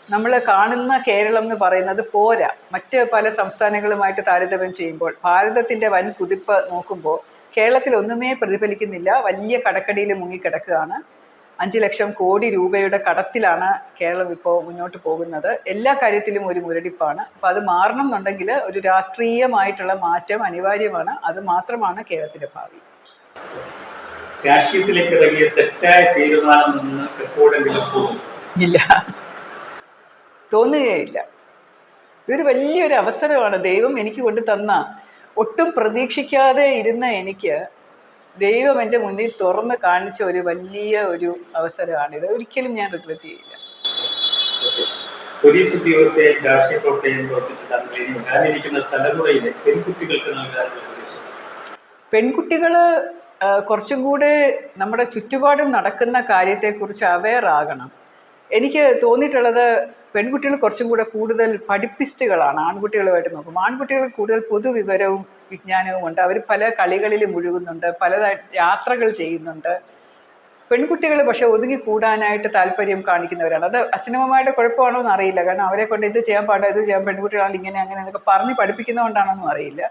നമ്മൾ കാണുന്ന കേരളം എന്ന് പറയുന്നത് പോരാ. മറ്റ് പല സംസ്ഥാനങ്ങളുമായിട്ട് താരതമ്യം ചെയ്യുമ്പോൾ ഭാരതത്തിൻ്റെ വൻ കുതിപ്പ് നോക്കുമ്പോൾ കേരളത്തിൽ ഒന്നുമേ പ്രതിഫലിക്കുന്നില്ല. വലിയ കടക്കടിയിൽ മുങ്ങിക്കിടക്കുകയാണ്. 5 ലക്ഷം കോടി രൂപയുടെ കടത്തിലാണ് കേരളം ഇപ്പോൾ മുന്നോട്ട് പോകുന്നത്. എല്ലാ കാര്യത്തിലും ഒരു മുരടിപ്പാണ്. അപ്പോൾ അത് മാറണം എന്നുണ്ടെങ്കിൽ ഒരു രാഷ്ട്രീയമായിട്ടുള്ള മാറ്റം അനിവാര്യമാണ്. അത് മാത്രമാണ് കേരളത്തിൻ്റെ ഭാവി. രാഷ്ട്രീയത്തിലേക്ക് ഇറങ്ങിയ തെറ്റായ തീരുമാനം നിന്ന് എപ്പോഴെങ്കിലും പോകും? ഇല്ല, തോന്നുകയില്ല. ഇതൊരു വലിയൊരു അവസരമാണ് ദൈവം എനിക്ക് കൊണ്ട് തന്ന. ഒട്ടും പ്രതീക്ഷിക്കാതെ ഇരുന്ന എനിക്ക് ദൈവം എൻ്റെ മുന്നിൽ തുറന്ന് കാണിച്ച ഒരു വലിയ ഒരു അവസരമാണിത്. ഒരിക്കലും ഞാൻ റിഗ്രറ്റ് ചെയ്യില്ല. പോലീസ് ഉദ്യോഗസ്ഥയെ രാഷ്ട്രീയ പ്രവർത്തകയും പ്രവർത്തിച്ച് വരാനിരിക്കുന്ന തലമുറയിലെ പെൺകുട്ടികൾക്ക് നൽകാനുള്ള ഉപദേശം? പെൺകുട്ടികൾ കുറച്ചും കൂടെ നമ്മുടെ ചുറ്റുപാടും നടക്കുന്ന കാര്യത്തെക്കുറിച്ച് അവെയർ ആകണം. എനിക്ക് തോന്നിയിട്ടുള്ളത് പെൺകുട്ടികൾ കുറച്ചും കൂടെ കൂടുതൽ പഠിപ്പിസ്റ്റുകളാണ് ആൺകുട്ടികളുമായിട്ട് നോക്കും. ആൺകുട്ടികൾ കൂടുതൽ പൊതുവിവരവും വിജ്ഞാനവും ഉണ്ട്. അവർ പല കളികളിൽ മുഴുകുന്നുണ്ട്, പല യാത്രകൾ ചെയ്യുന്നുണ്ട്. പെൺകുട്ടികൾ പക്ഷെ ഒതുങ്ങി കൂടാനായിട്ട് താല്പര്യം കാണിക്കുന്നവരാണ്. അത് അച്ഛനമ്മമാരുടെ കുഴപ്പമാണോ എന്ന് അറിയില്ല. കാരണം അവരെ കൊണ്ട് ഇത് ചെയ്യാൻ പാടില്ല, ഇത് ചെയ്യാൻ, പെൺകുട്ടികളാണ് ഇങ്ങനെ അങ്ങനെ എന്നൊക്കെ പറഞ്ഞ് പഠിപ്പിക്കുന്നതുകൊണ്ടാണെന്നും അറിയില്ല.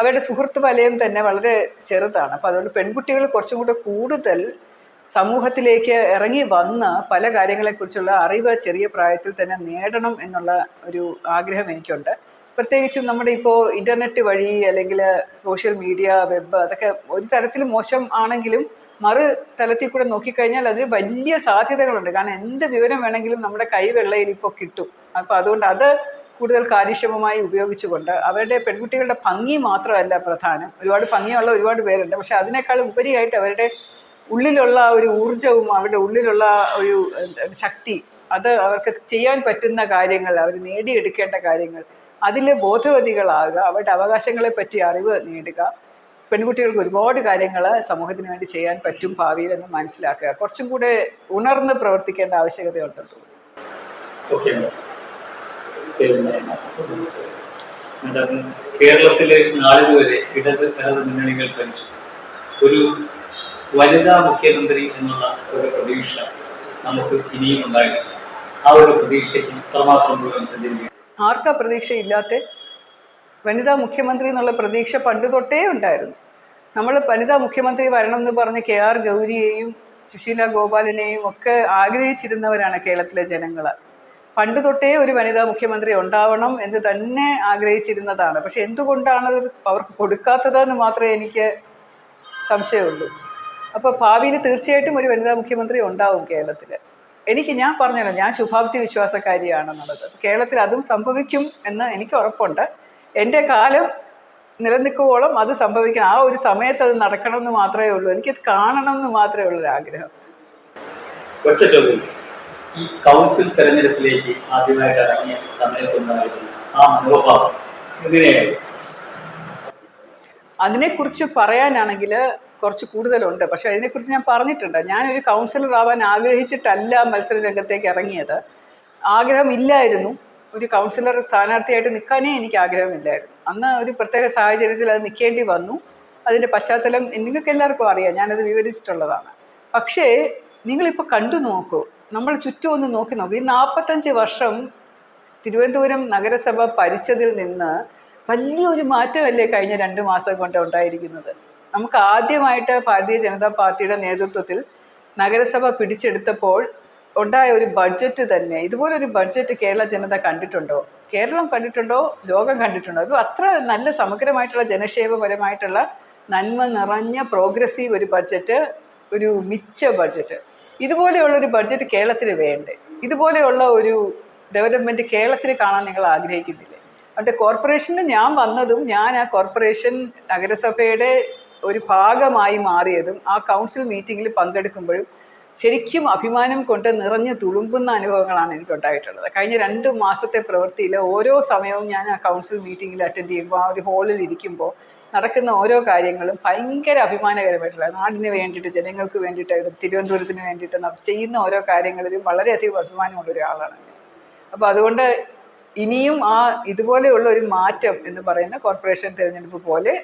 അവരുടെ സുഹൃത്ത് വലയം തന്നെ വളരെ ചെറുതാണ്. അപ്പോൾ അതുകൊണ്ട് പെൺകുട്ടികൾ കുറച്ചും കൂടെ കൂടുതൽ സമൂഹത്തിലേക്ക് ഇറങ്ങി വന്ന് പല കാര്യങ്ങളെക്കുറിച്ചുള്ള അറിവ് ചെറിയ പ്രായത്തിൽ തന്നെ നേടണം എന്നുള്ള ഒരു ആഗ്രഹം എനിക്കുണ്ട്. പ്രത്യേകിച്ചും നമ്മുടെ ഇപ്പോൾ ഇൻ്റർനെറ്റ് വഴി അല്ലെങ്കിൽ സോഷ്യൽ മീഡിയ, വെബ്, അതൊക്കെ ഒരു തരത്തിൽ മോശം ആണെങ്കിലും മറു തലത്തിൽ കൂടെ നോക്കിക്കഴിഞ്ഞാൽ അതിന് വലിയ സാധ്യതകളുണ്ട്. കാരണം എന്ത് വിവരം വേണമെങ്കിലും നമ്മുടെ കൈവെള്ളയിൽ ഇപ്പോൾ കിട്ടും. അപ്പോൾ അതുകൊണ്ട് അത് കൂടുതൽ കാര്യക്ഷമമായി ഉപയോഗിച്ചുകൊണ്ട് അവരുടെ പെൺകുട്ടികളുടെ ഭംഗി മാത്രമല്ല പ്രധാനം. ഒരുപാട് ഭംഗിയുള്ള ഒരുപാട് പേരുണ്ട്. പക്ഷെ അതിനേക്കാൾ ഉപരിയായിട്ട് അവരുടെ ഉള്ളിലുള്ള ഒരു ഊർജവും അവരുടെ ഉള്ളിലുള്ള ഒരു ശക്തി, അത് അവർക്ക് ചെയ്യാൻ പറ്റുന്ന കാര്യങ്ങൾ, അവർ നേടിയെടുക്കേണ്ട കാര്യങ്ങൾ, അതിൽ ബോധവതികളാകുക, അവരുടെ അവകാശങ്ങളെ പറ്റി അറിവ് നേടുക. പെൺകുട്ടികൾക്ക് ഒരുപാട് കാര്യങ്ങൾ സമൂഹത്തിന് വേണ്ടി ചെയ്യാൻ പറ്റും ഭാവിയിൽ എന്ന് മനസ്സിലാക്കുക. കുറച്ചും കൂടെ ഉണർന്ന് പ്രവർത്തിക്കേണ്ട ആവശ്യകതയുണ്ടെന്ന് തോന്നുന്നു. കേരളത്തിലെ നാളിതുവരെ ഇടത് മുന്നണികൾ ഭരിച്ചു. ഒരു വനിതാ മുഖ്യമന്ത്രി എന്നുള്ള ഒരു പ്രതീക്ഷ നമുക്ക് ഇനിയും ഉണ്ടായിട്ടില്ല. ആ ഒരു പ്രതീക്ഷയ്ക്ക് ഇത്രമാത്രം മുഴുവൻ സഞ്ചരിക്കും. ആർക്കാ പ്രതീക്ഷയില്ലാത്ത? വനിതാ മുഖ്യമന്ത്രി എന്നുള്ള പ്രതീക്ഷ പണ്ട് തൊട്ടേ ഉണ്ടായിരുന്നു. നമ്മൾ വനിതാ മുഖ്യമന്ത്രി വരണം എന്ന് പറഞ്ഞ് KR ഗൗരിയെയും സുശീല ഗോപാലിനെയും ഒക്കെ ആഗ്രഹിച്ചിരുന്നവരാണ് കേരളത്തിലെ ജനങ്ങൾ. പണ്ട് തൊട്ടേ ഒരു വനിതാ മുഖ്യമന്ത്രി ഉണ്ടാവണം എന്ന് തന്നെ ആഗ്രഹിച്ചിരുന്നതാണ്. പക്ഷെ എന്തുകൊണ്ടാണ് അവർക്ക് കൊടുക്കാത്തതെന്ന് മാത്രമേ എനിക്ക് സംശയമുള്ളൂ. അപ്പോൾ ഭാവിയിൽ തീർച്ചയായിട്ടും ഒരു വനിതാ മുഖ്യമന്ത്രി ഉണ്ടാവും കേരളത്തിൽ. ഞാൻ പറഞ്ഞല്ലോ, ഞാൻ ശുഭാപ്തി വിശ്വാസക്കാരിയാണെന്നുള്ളത്. കേരളത്തിൽ അതും സംഭവിക്കും എന്ന് എനിക്ക് ഉറപ്പുണ്ട്. എൻ്റെ കാലം നിലനിൽക്കുവോളം അത് സംഭവിക്കണം. ആ ഒരു സമയത്ത് അത് നടക്കണം എന്ന് മാത്രമേ ഉള്ളൂ. എനിക്കത് കാണണം എന്ന് മാത്രമേ ഉള്ളൂ ആഗ്രഹം. ഒറ്റ ചോദ്യം, ഈ കൗൺസിൽ തെരഞ്ഞെടുപ്പിലേക്ക് ആദ്യമായിട്ട് ഇറങ്ങിയ സമയത്തുണ്ടായിരുന്നു ആ മനോഭാവം എങ്ങനെയായിരുന്നു? അതിനെക്കുറിച്ച് പറയാനാണെങ്കിൽ കുറച്ച് കൂടുതലുണ്ട്. പക്ഷെ അതിനെക്കുറിച്ച് ഞാൻ പറഞ്ഞിട്ടുണ്ട്. ഞാനൊരു കൗൺസിലർ ആവാൻ ആഗ്രഹിച്ചിട്ടല്ല മത്സര രംഗത്തേക്ക് ഇറങ്ങിയത്. ആഗ്രഹമില്ലായിരുന്നു. ഒരു കൗൺസിലർ സ്ഥാനാർത്ഥിയായിട്ട് നിൽക്കാനേ എനിക്ക് ആഗ്രഹമില്ലായിരുന്നു. അന്ന് ഒരു പ്രത്യേക സാഹചര്യത്തിൽ അത് നിൽക്കേണ്ടി വന്നു. അതിൻ്റെ പശ്ചാത്തലം നിങ്ങൾക്ക് എല്ലാവർക്കും അറിയാം, ഞാനത് വിവരിച്ചിട്ടുള്ളതാണ്. പക്ഷേ നിങ്ങളിപ്പോൾ കണ്ടു നോക്കൂ, നമ്മൾ ചുറ്റും ഒന്ന് നോക്കി നോക്കൂ. ഈ 45 വർഷം തിരുവനന്തപുരം നഗരസഭ ഭരിച്ചതിൽ നിന്ന് വലിയൊരു മാറ്റമല്ലേ കഴിഞ്ഞ 2 മാസം കൊണ്ട് ഉണ്ടായിരിക്കുന്നത്. നമുക്ക് ആദ്യമായിട്ട് ഭാരതീയ ജനതാ പാർട്ടിയുടെ നേതൃത്വത്തിൽ നഗരസഭ പിടിച്ചെടുത്തപ്പോൾ ഉണ്ടായ ഒരു ബഡ്ജറ്റ് തന്നെ, ഇതുപോലൊരു ബഡ്ജറ്റ് കേരള ജനത കണ്ടിട്ടുണ്ടോ? കേരളം കണ്ടിട്ടുണ്ടോ? ലോകം കണ്ടിട്ടുണ്ടോ? അത് അത്ര നല്ല സമഗ്രമായിട്ടുള്ള ജനക്ഷേമപരമായിട്ടുള്ള നന്മ നിറഞ്ഞ പ്രോഗ്രസീവ് ഒരു ബഡ്ജറ്റ്, ഒരു മിച്ച ബഡ്ജറ്റ്. ഇതുപോലെയുള്ളൊരു ബഡ്ജറ്റ് കേരളത്തിന് വേണ്ടേ? ഇതുപോലെയുള്ള ഒരു ഡെവലപ്മെൻറ്റ് കേരളത്തിന് കാണാൻ നിങ്ങൾ ആഗ്രഹിക്കുന്നില്ലേ? അതുകൊണ്ട് കോർപ്പറേഷനിൽ ഞാൻ വന്നതും, ഞാൻ ആ കോർപ്പറേഷൻ നഗരസഭയുടെ ഒരു ഭാഗമായി മാറിയതും, ആ കൗൺസിൽ മീറ്റിങ്ങിൽ പങ്കെടുക്കുമ്പോഴും ശരിക്കും അഭിമാനം കൊണ്ട് നിറഞ്ഞു തുളുമ്പുന്ന അനുഭവങ്ങളാണ് എനിക്കുണ്ടായിട്ടുള്ളത്. കഴിഞ്ഞ 2 മാസത്തെ പ്രവൃത്തിയിൽ ഓരോ സമയവും ഞാൻ ആ കൗൺസിൽ മീറ്റിങ്ങിൽ അറ്റൻഡ് ചെയ്യുമ്പോൾ, ആ ഒരു ഹാളിൽ ഇരിക്കുമ്പോൾ നടക്കുന്ന ഓരോ കാര്യങ്ങളും ഭയങ്കര അഭിമാനകരമായിട്ടുള്ള, നാടിന് വേണ്ടിയിട്ട്, ജനങ്ങൾക്ക് വേണ്ടിയിട്ട്, തിരുവനന്തപുരത്തിന് വേണ്ടിയിട്ട് ചെയ്യുന്ന ഓരോ കാര്യങ്ങളിലും വളരെയധികം അഭിമാനമുള്ള ഒരാളാണ് ഞാൻ. അപ്പോൾ അതുകൊണ്ട് ഇനിയും ഇതുപോലെയുള്ള ഒരു മാറ്റം എന്ന് പറയുന്ന കോർപ്പറേഷൻ തിരഞ്ഞെടുപ്പ് പോലെ